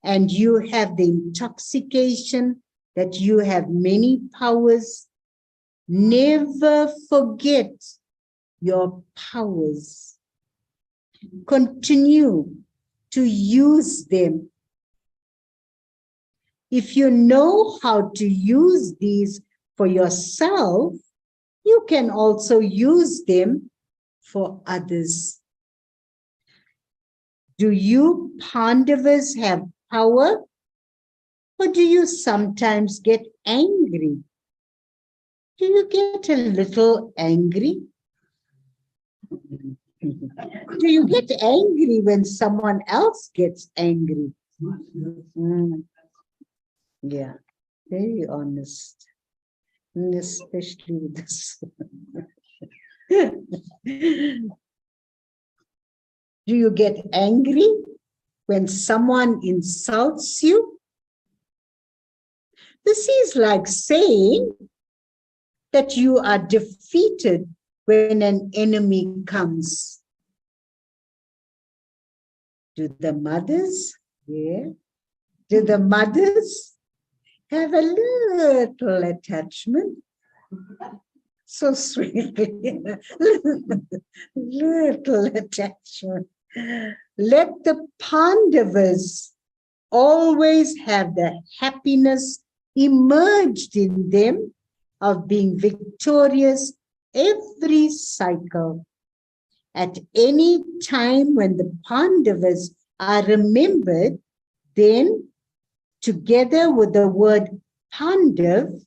and you have the intoxication that you have many powers. Never forget your powers. Continue to use them. If you know how to use these for yourself, you can also use them for others. Do you Pandavas have power? Or do you sometimes get angry? Do you get a little angry? Do you get angry when someone else gets angry? Yeah, very honest, and especially with this. Do you get angry when someone insults you? This is like saying that you are defeated when an enemy comes. Do the mothers, do the mothers have a little attachment? So sweet, little attachment. Let the Pandavas always have the happiness emerged in them of being victorious every cycle. At any time when the Pandavas are remembered, then together with the word Pandav,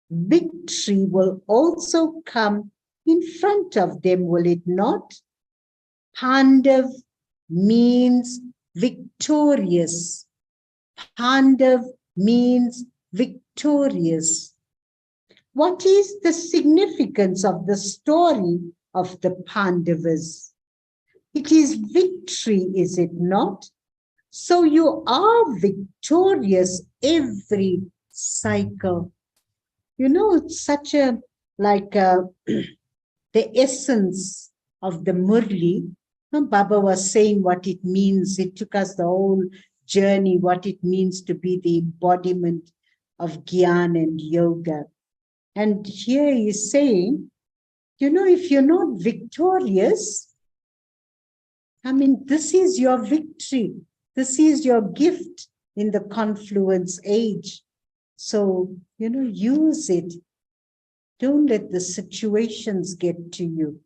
victory will also come in front of them, will it not? Pandav means victorious. Pandav means victorious. What is the significance of the story of the Pandavas? It is victory, is it not? So you are victorious every cycle. You know, it's such a, like the essence of the Murli. Baba was saying what it means. It took us the whole journey, what it means to be the embodiment of Gyan and Yoga. And here he's saying, you know, if you're not victorious, I mean, this is your victory. This is your gift in the confluence age. So, you know, use it. Don't let the situations get to you.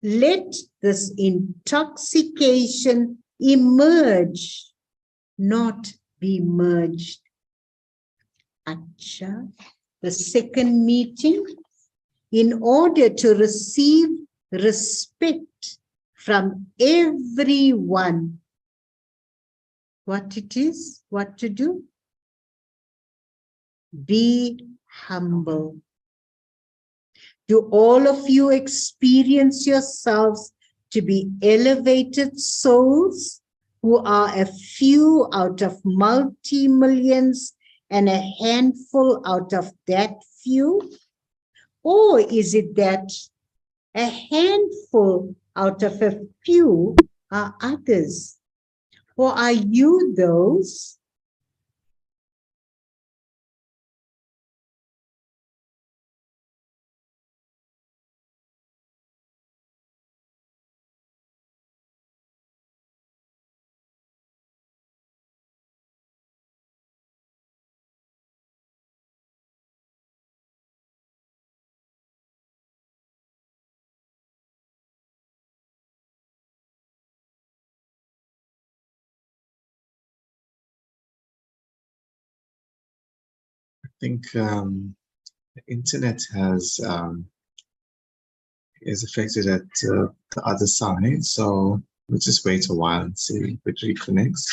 Let this intoxication emerge, not be merged. Acha, the second meeting, in order to receive respect from everyone. What it is, what to do? Be humble. Do all of you experience yourselves to be elevated souls who are a few out of multi-millions and a handful out of that few? Or is it that a handful out of a few are others? Or are you those I think the internet is affected at the other side, so we'll just wait a while and see if it reconnects.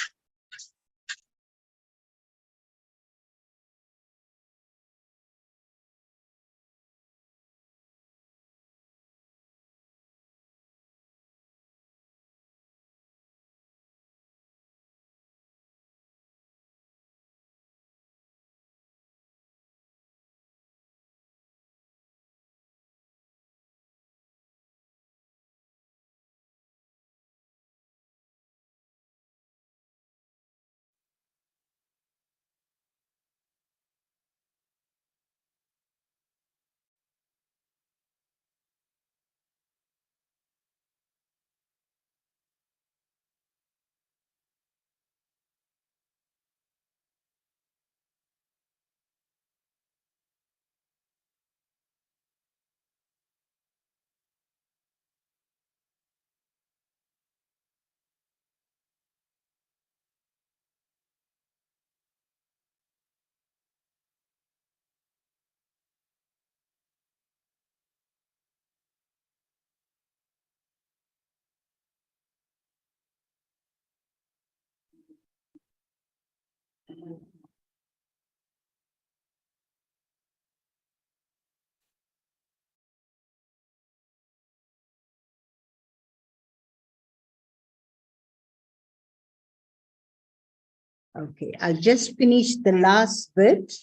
Okay, I'll just finish the last bit.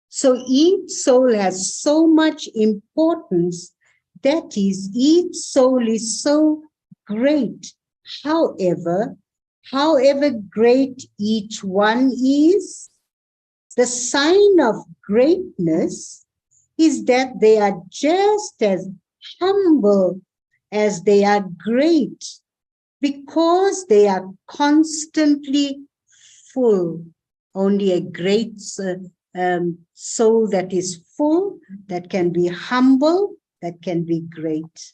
So each soul has so much importance. That is, each soul is so great. However great each one is, the sign of greatness is that they are just as humble as they are great. because they are constantly full. Only a great soul that is full, that can be humble, that can be great.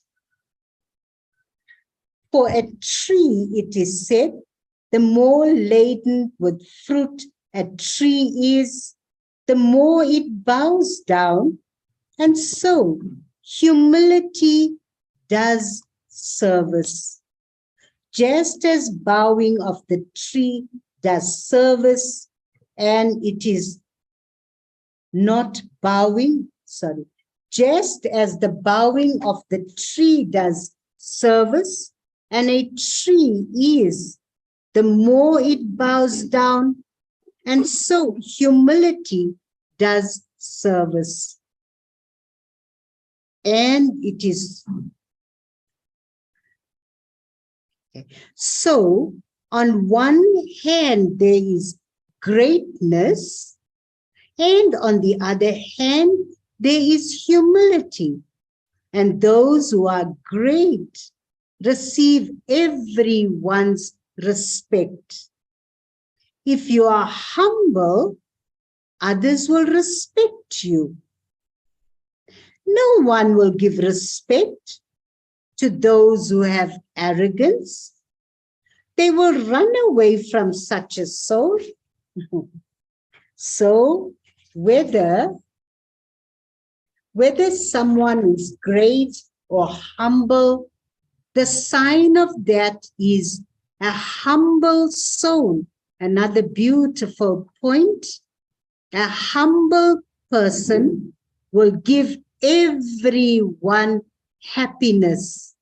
For a tree, it is said, the more laden with fruit a tree is, the more it bows down, and so humility does service. Just as bowing of the tree does service, and it is not bowing, just as the bowing of the tree does service, and a tree is, the more it bows down, and so humility does service. And it is okay. So on one hand, there is greatness, and on the other hand, there is humility. And those who are great receive everyone's respect. If you are humble, others will respect you. No one will give respect to those who have arrogance. They will run away from such a soul. So whether someone is great or humble, the sign of that is a humble soul. Another beautiful point, a humble person will give everyone happiness.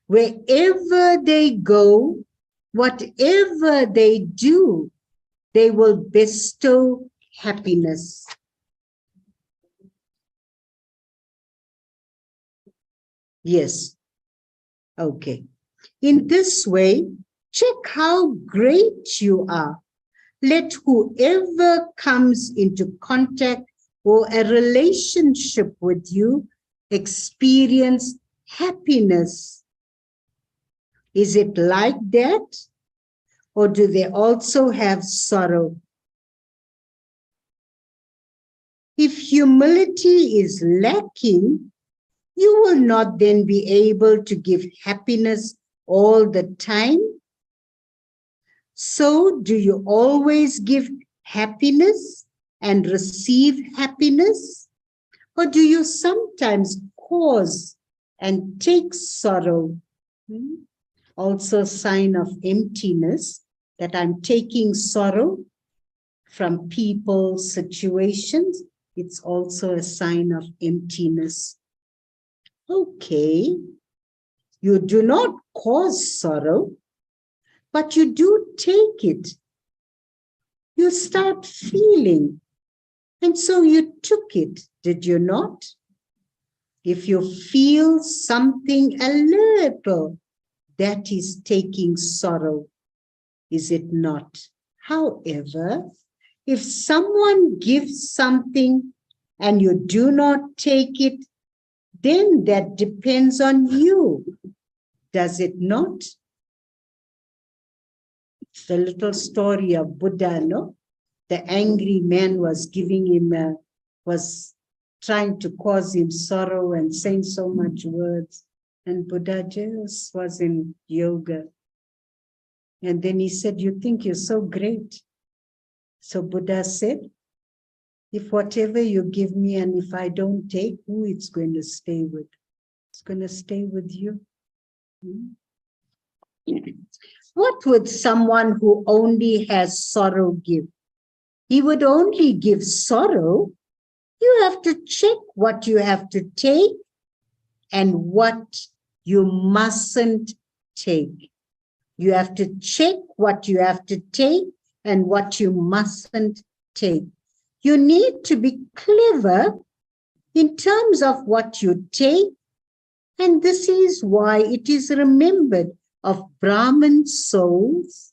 Wherever they go, whatever they do, they will bestow happiness. Yes. Okay. In this way, check how great you are. Let whoever comes into contact or a relationship with you experience happiness. Is it like that? Or do they also have sorrow? If humility is lacking, you will not then be able to give happiness all the time. So, do you always give happiness and receive happiness? Or do you sometimes cause and take sorrow? Also a sign of emptiness, that I'm taking sorrow from people, situations. It's also a sign of emptiness. Okay, you do not cause sorrow, but you do take it. You start feeling, and so you took it, did you not? If you feel something a little, that is taking sorrow, is it not? However, if someone gives something and you do not take it, then that depends on you, does it not? The little story of Buddha, no? The angry man was giving him, was trying to cause him sorrow and saying so much words. And Buddha just was in yoga. And then he said, you think you're so great. So Buddha said, if whatever you give me and if I don't take, who it's going to stay with? It's going to stay with you. What would someone who only has sorrow give? He would only give sorrow. You have to check what you have to take and what you mustn't take. You have to check what you have to take and what you mustn't take. You need to be clever in terms of what you take, and this is why it is remembered of Brahmin souls,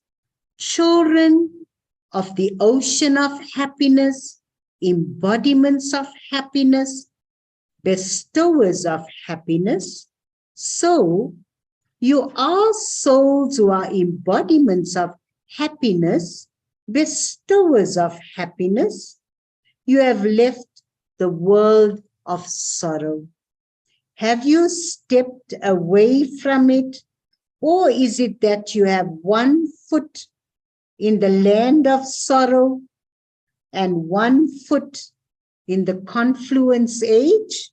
children of the ocean of happiness, embodiments of happiness, bestowers of happiness. So You are souls who are embodiments of happiness, bestowers of happiness. You have left the world of sorrow. Have you stepped away from it? Or is it that you have one foot in the land of sorrow and one foot in the confluence age?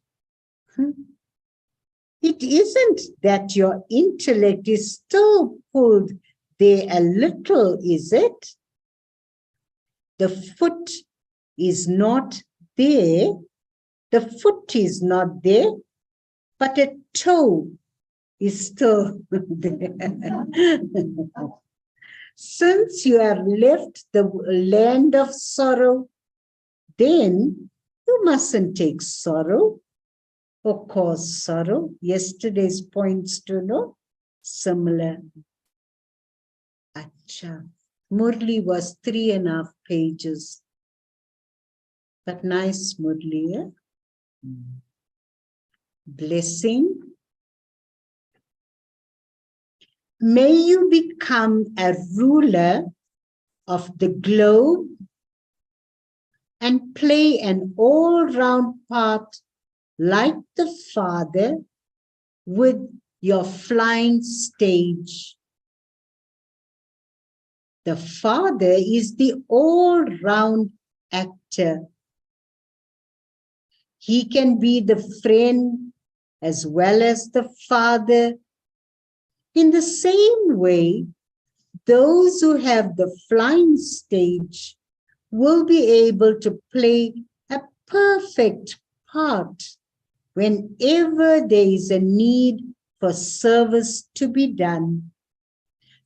It isn't that your intellect is still pulled there a little, is it? The foot is not there. The foot is not there, but a toe is still there. Since you have left the land of sorrow, then you mustn't take sorrow or cause sorrow. Yesterday's points to know similar. Acha. Murli was 3.5 pages. But nice, Murli. Eh? Blessing. May you become a ruler of the globe and play an all-round part like the Father with your flying stage. The Father is the all-round actor. He can be the friend as well as the Father. In the same way, those who have the flying stage will be able to play a perfect part whenever there is a need for service to be done.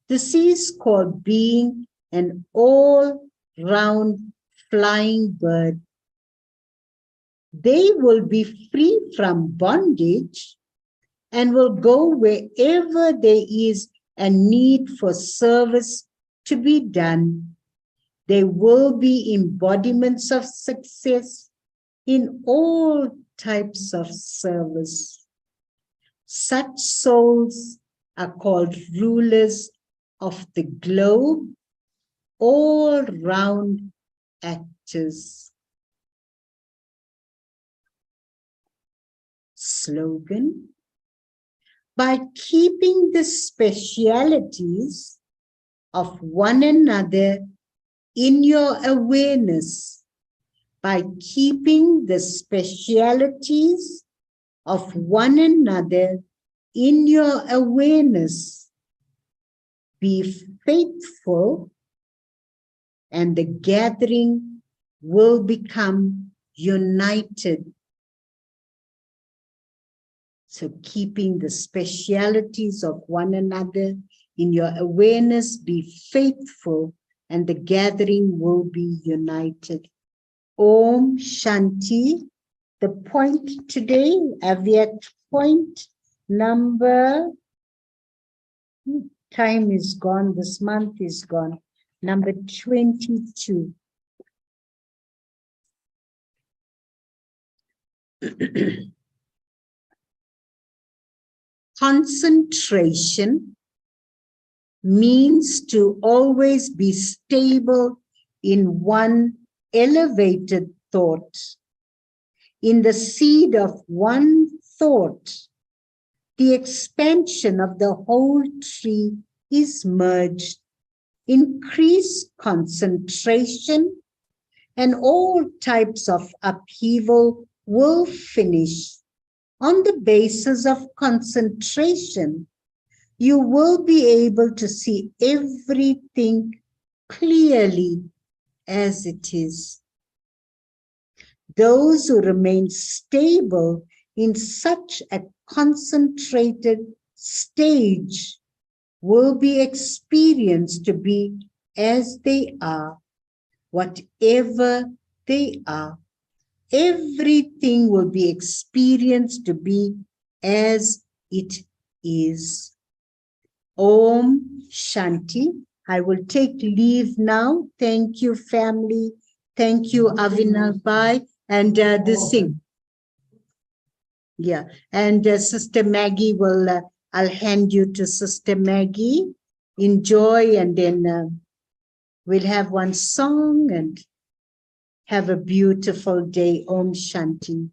This is called being an all-round flying bird. They will be free from bondage and will go wherever there is a need for service to be done. They will be embodiments of success in all types of service. Such souls are called rulers of the globe, all-round actors. Slogan: by keeping the specialities of one another in your awareness, by keeping the specialities of one another in your awareness, be faithful, and the gathering will become united. So keeping the specialities of one another in your awareness, be faithful, and the gathering will be united. Om Shanti. The point today, Avyakt point number, time is gone, this month is gone, number 22. Concentration means to always be stable in one elevated thought. In the seed of one thought, the expansion of the whole tree is merged. Increase concentration, and all types of upheaval will finish. On the basis of concentration, you will be able to see everything clearly as it is. Those who remain stable in such a concentrated stage will be experienced to be as they are, whatever they are. Everything will be experienced to be as it is. Om Shanti. I will take leave now. Thank you, family. Thank you, Avinav Bhai. And this thing. Yeah. And Sister Maggie will I'll hand you to Sister Maggie. Enjoy, and then we'll have one song and have a beautiful day. Om Shanti.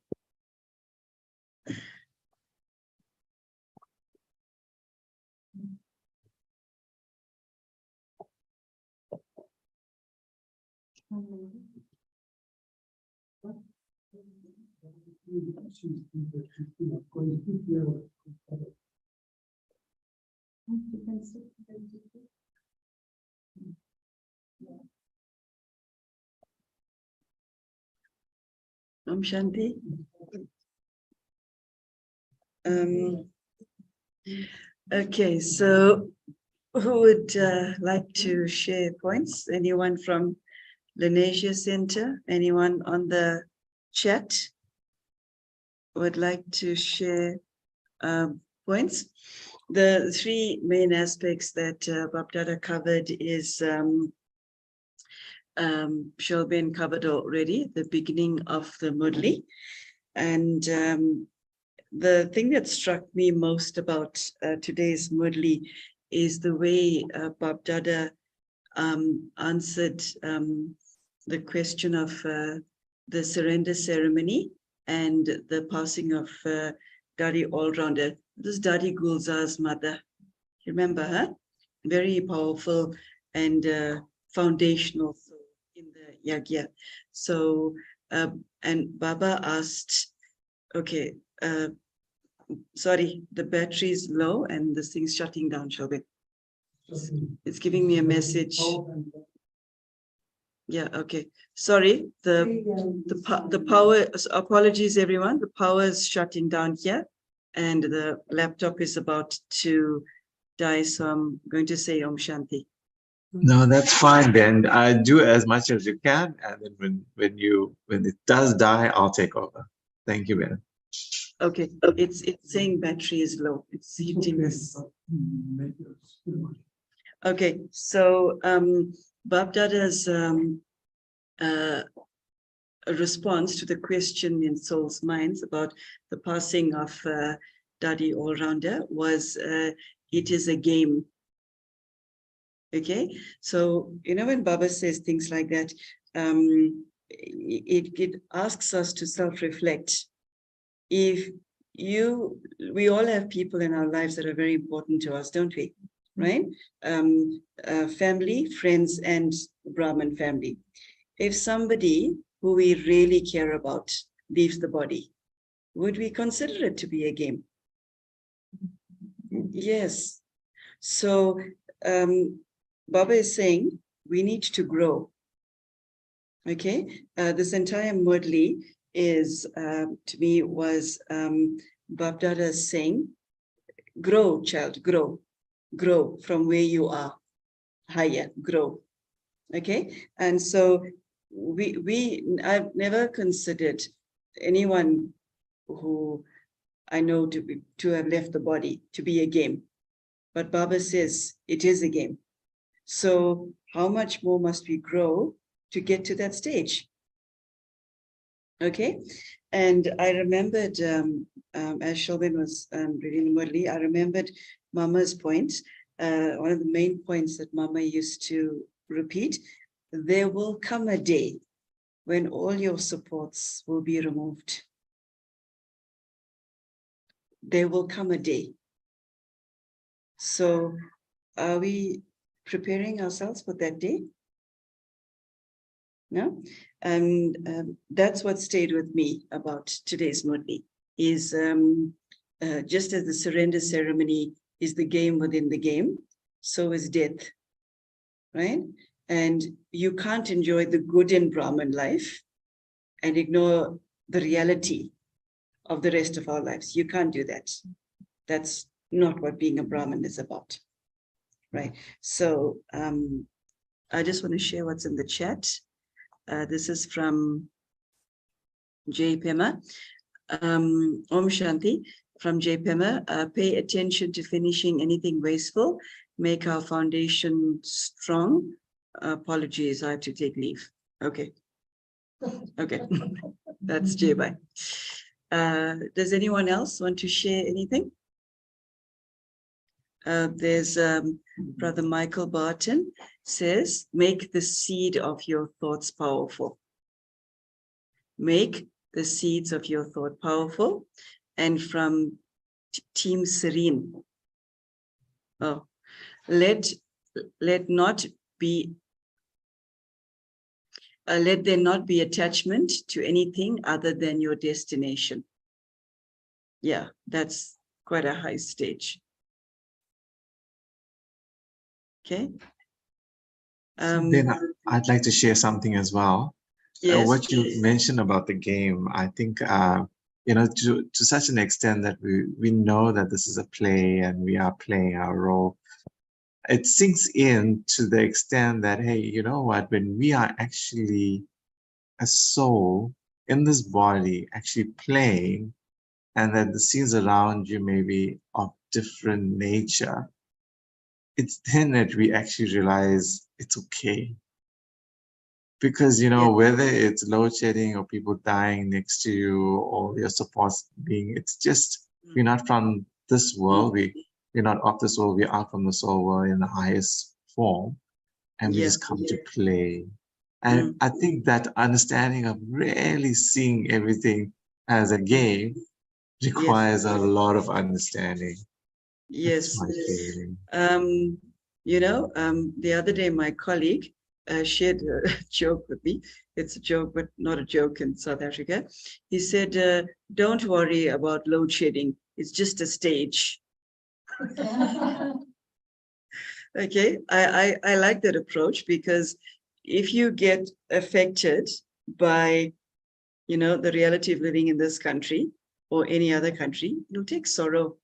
Om Shanti. Okay, so who would like to share points? Anyone from Lenasia Center? Anyone on the chat would like to share points? The three main aspects that Bapdada covered is Shobin covered already, the beginning of the Murli. And the thing that struck me most about today's Murli is the way Bapdada answered the question of the surrender ceremony and the passing of Daddy Allrounder. This is Daddy Gulzar's mother. Remember her? Very powerful and foundational in the Yagya. So, and Baba asked, okay, sorry, the battery is low and this thing's shutting down, Shobit. It's giving me a message. Yeah, okay. Sorry, the power, apologies everyone, the power is shutting down here and the laptop is about to die, so I'm going to say Om Shanti. No, that's fine, Ben. Do as much as you can, and then when it does die, I'll take over. Thank you, Ben. Okay, it's saying battery is low. It's hitting this. Okay, so Bapdada's a response to the question in Soul's minds about the passing of Daddy Allrounder was it is a game. Okay, so you know when Baba says things like that, it asks us to self-reflect. If we all have people in our lives that are very important to us, don't we? Right? Family, friends, and Brahman family. If somebody who we really care about leaves the body, would we consider it to be a game? Yes. So Baba is saying we need to grow. Okay, this entire Murli is, to me, was Bapdada saying, grow, child, grow from where you are, higher, grow. Okay, and so I've never considered anyone who I know to have left the body to be a game, but Baba says it is a game. So how much more must we grow to get to that stage? Okay, and I remembered, as Shobin was reading the Murli, I remembered Mama's point. One of the main points that Mama used to repeat: there will come a day when all your supports will be removed. There will come a day. So are we preparing ourselves for that day? No? And that's what stayed with me about today's Murli, is just as the surrender ceremony is the game within the game, so is death, right? And you can't enjoy the good in Brahman life and ignore the reality of the rest of our lives. You can't do that. That's not what being a Brahman is about, right? So I just want to share what's in the chat. This is from Jay Pema. Om Shanti from Jay Pema. Pay attention to finishing anything wasteful. Make our foundation strong. Apologies, I have to take leave. Okay. Okay. That's Jay Bye. Does anyone else want to share anything? There's Brother Michael Barton says, make the seed of your thoughts powerful. Make the seeds of your thought powerful. And from Team Serene, oh, let there not be attachment to anything other than your destination. Yeah, that's quite a high stage. Okay. Then I'd like to share something as well. Yes. What you mentioned about the game, I think, you know, to such an extent that we know that this is a play and we are playing our role. It sinks in to the extent that, hey, you know what, when we are actually a soul in this body actually playing, and that the scenes around you may be of different nature, it's then that we actually realize it's okay. Because, you know, whether it's load shedding or people dying next to you or your support being, it's just, we're not from this world. We're not of this world. We are from the soul world in the highest form. And we just come to play. And I think that understanding of really seeing everything as a game requires a lot of understanding. Yes. That's my feeling. You know, the other day, my colleague shared a joke with me. It's a joke, but not a joke in South Africa. He said, don't worry about load shedding. It's just a stage. Okay, I like that approach, because if you get affected by, you know, the reality of living in this country or any other country, you'll take sorrow.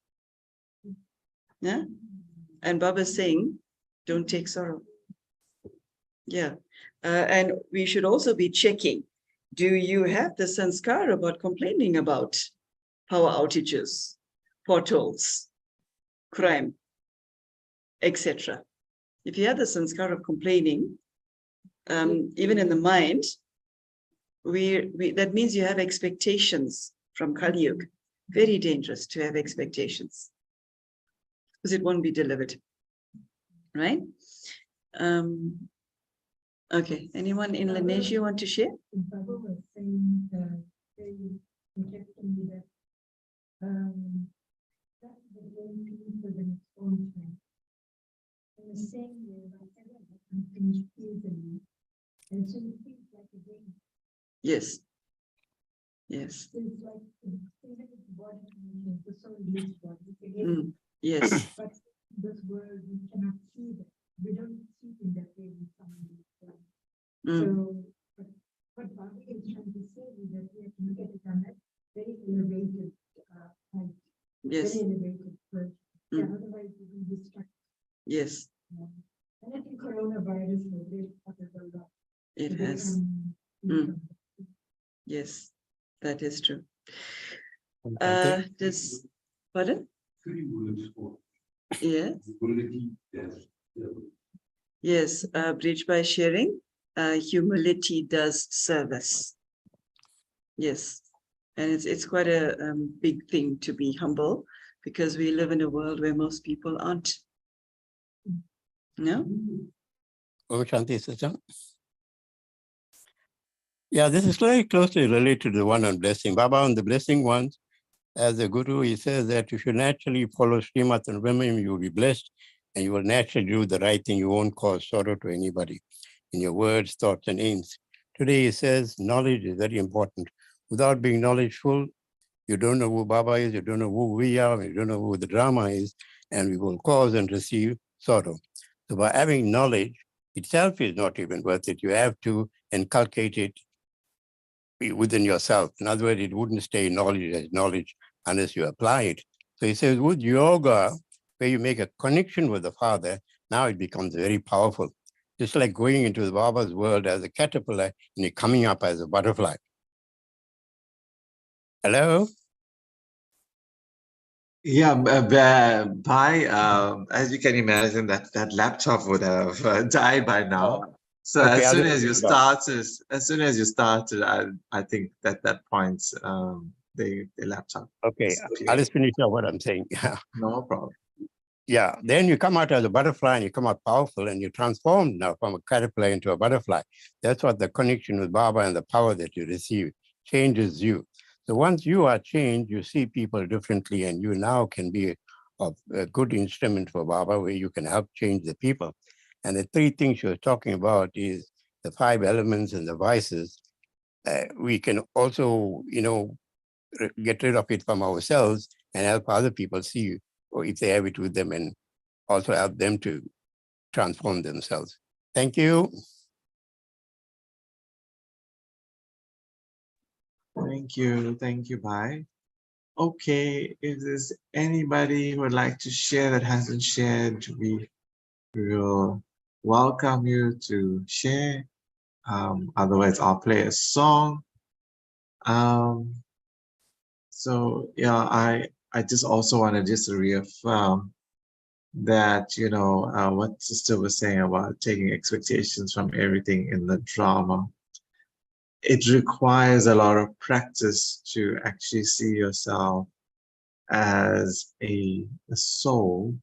Yeah. And Baba's saying, don't take sorrow. Yeah. And we should also be checking, do you have the sanskar about complaining about power outages, potholes, crime, etc.? If you have the sanskar of complaining, even in the mind, that means you have expectations from Kali Yuga. Very dangerous to have expectations, because it won't be delivered, right? Okay, anyone in Lanesia want to share? Baba was saying very interestingly that that's the game people in its own time. In the same way, whatever happens easily, and so it feels like a game. Yes. Yes. It's like even if the body conditions, the soul leaves body, it's a game. Yes. But this world, we cannot see that. We don't see it in that way with someone. So, but what Baba is trying to say is that we have to look at it on that very elevated height. Yes. Very elevated first. Yeah, otherwise we will be distracted. Yes. And I think coronavirus has really taught us a lot. It has. Yes, that is true. Pardon? Yes. Yes, bridge by sharing. Humility does service. Yes, and it's quite a big thing to be humble, because we live in a world where most people aren't. No? Oh, Shanti system. Yeah, this is very closely related to the one on blessing. Baba on the blessing ones, as a guru, he says that you should naturally follow Srimat and Brahman, you will be blessed, and you will naturally do the right thing. You won't cause sorrow to anybody in your words, thoughts, and aims. Today, he says knowledge is very important. Without being knowledgeful, you don't know who Baba is, you don't know who we are, you don't know who the drama is, and we will cause and receive sorrow. So by having knowledge itself is not even worth it. You have to inculcate it within yourself. In other words, it wouldn't stay knowledge as knowledge unless you apply it. So he says with yoga, where you make a connection with the Father, now it becomes very powerful. Just like going into the Baba's world as a caterpillar and you're coming up as a butterfly. Hello? Yeah, as you can imagine, that laptop would have died by now. So Okay, as soon as you started, I think that point, the laptop. Okay, disappeared. I'll just finish up what I'm saying. No problem. Yeah, then you come out as a butterfly and you come out powerful and you transform now from a caterpillar into a butterfly. That's what the connection with Baba and the power that you receive changes you. So once you are changed, you see people differently and you now can be a good instrument for Baba where you can help change the people. And the three things you're talking about is the 5 elements and the vices. We can also, get rid of it from ourselves and help other people see, or if they have it with them, and also help them to transform themselves. Thank you. Thank you, Bye. Okay, if there's anybody who would like to share that hasn't shared, we will welcome you to share. Otherwise, I'll play a song. So yeah, I just also want to just reaffirm that, what Sister was saying about taking expectations from everything in the drama. It requires a lot of practice to actually see yourself as a soul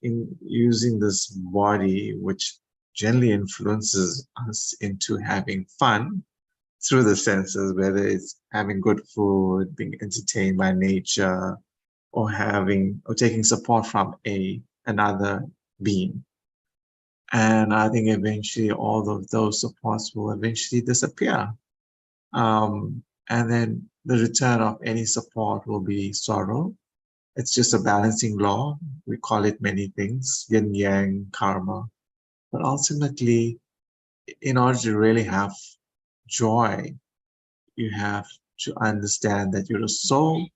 in using this body, which generally influences us into having fun through the senses, whether it's having good food, being entertained by nature, or taking support from another being. And I think eventually all of those supports will eventually disappear. And then the return of any support will be sorrow. It's just a balancing law. We call it many things, yin yang, karma. But ultimately, in order to really have joy, you have to understand that you're a soul,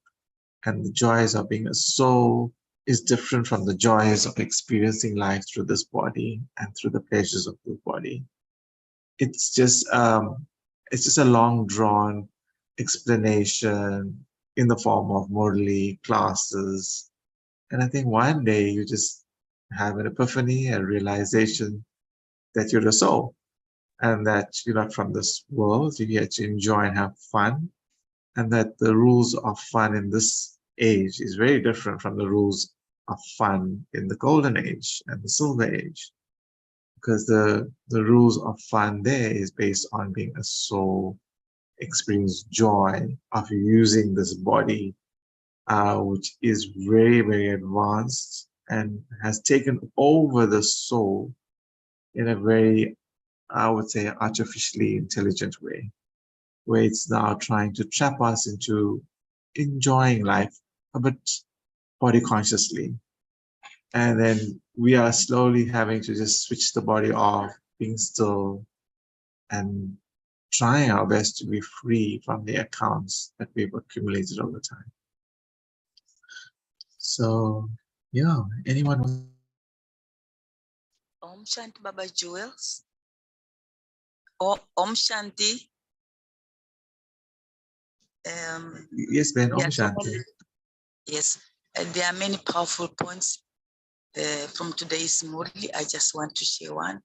and the joys of being a soul is different from the joys of experiencing life through this body and through the pleasures of the body. It's just a long drawn explanation in the form of Murli classes. And I think one day you just have an epiphany, a realization that you're a soul and that you're not from this world. You're here to enjoy and have fun, and that the rules of fun in this age is very different from the rules of fun in the golden age and the silver age, because the rules of fun there is based on being a soul, experience joy of using this body, which is very, very advanced and has taken over the soul in a very, I would say, artificially intelligent way, where it's now trying to trap us into enjoying life a bit body consciously. And then we are slowly having to just switch the body off, being still, and trying our best to be free from the accounts that we've accumulated over time. So, yeah, anyone? Om Shanti Baba Jewels. Om Shanti. Yes, Ben, Om Yes, Shanti. yes, there are many powerful points from today's Murli. I just want to share one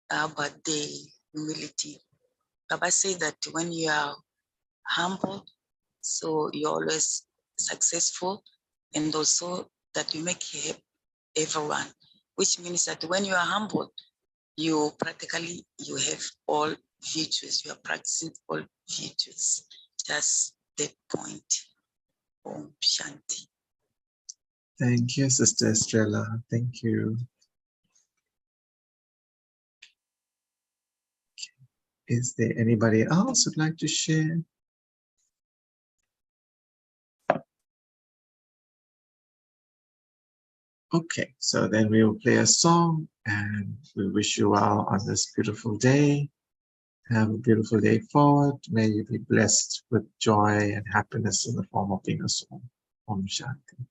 about the humility. Baba said that when you are humble, so you're always successful, and also that you make everyone, which means that when you are humble, you practically, you have all virtues, you are practicing all virtues. Just that point. Om Shanti. Thank you, Sister Estrella. Thank you. Is there anybody else who'd like to share? Okay, so then we will play a song, and we wish you well on this beautiful day. Have a beautiful day forward. May you be blessed with joy and happiness in the form of being a soul. Om Shanti.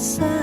side.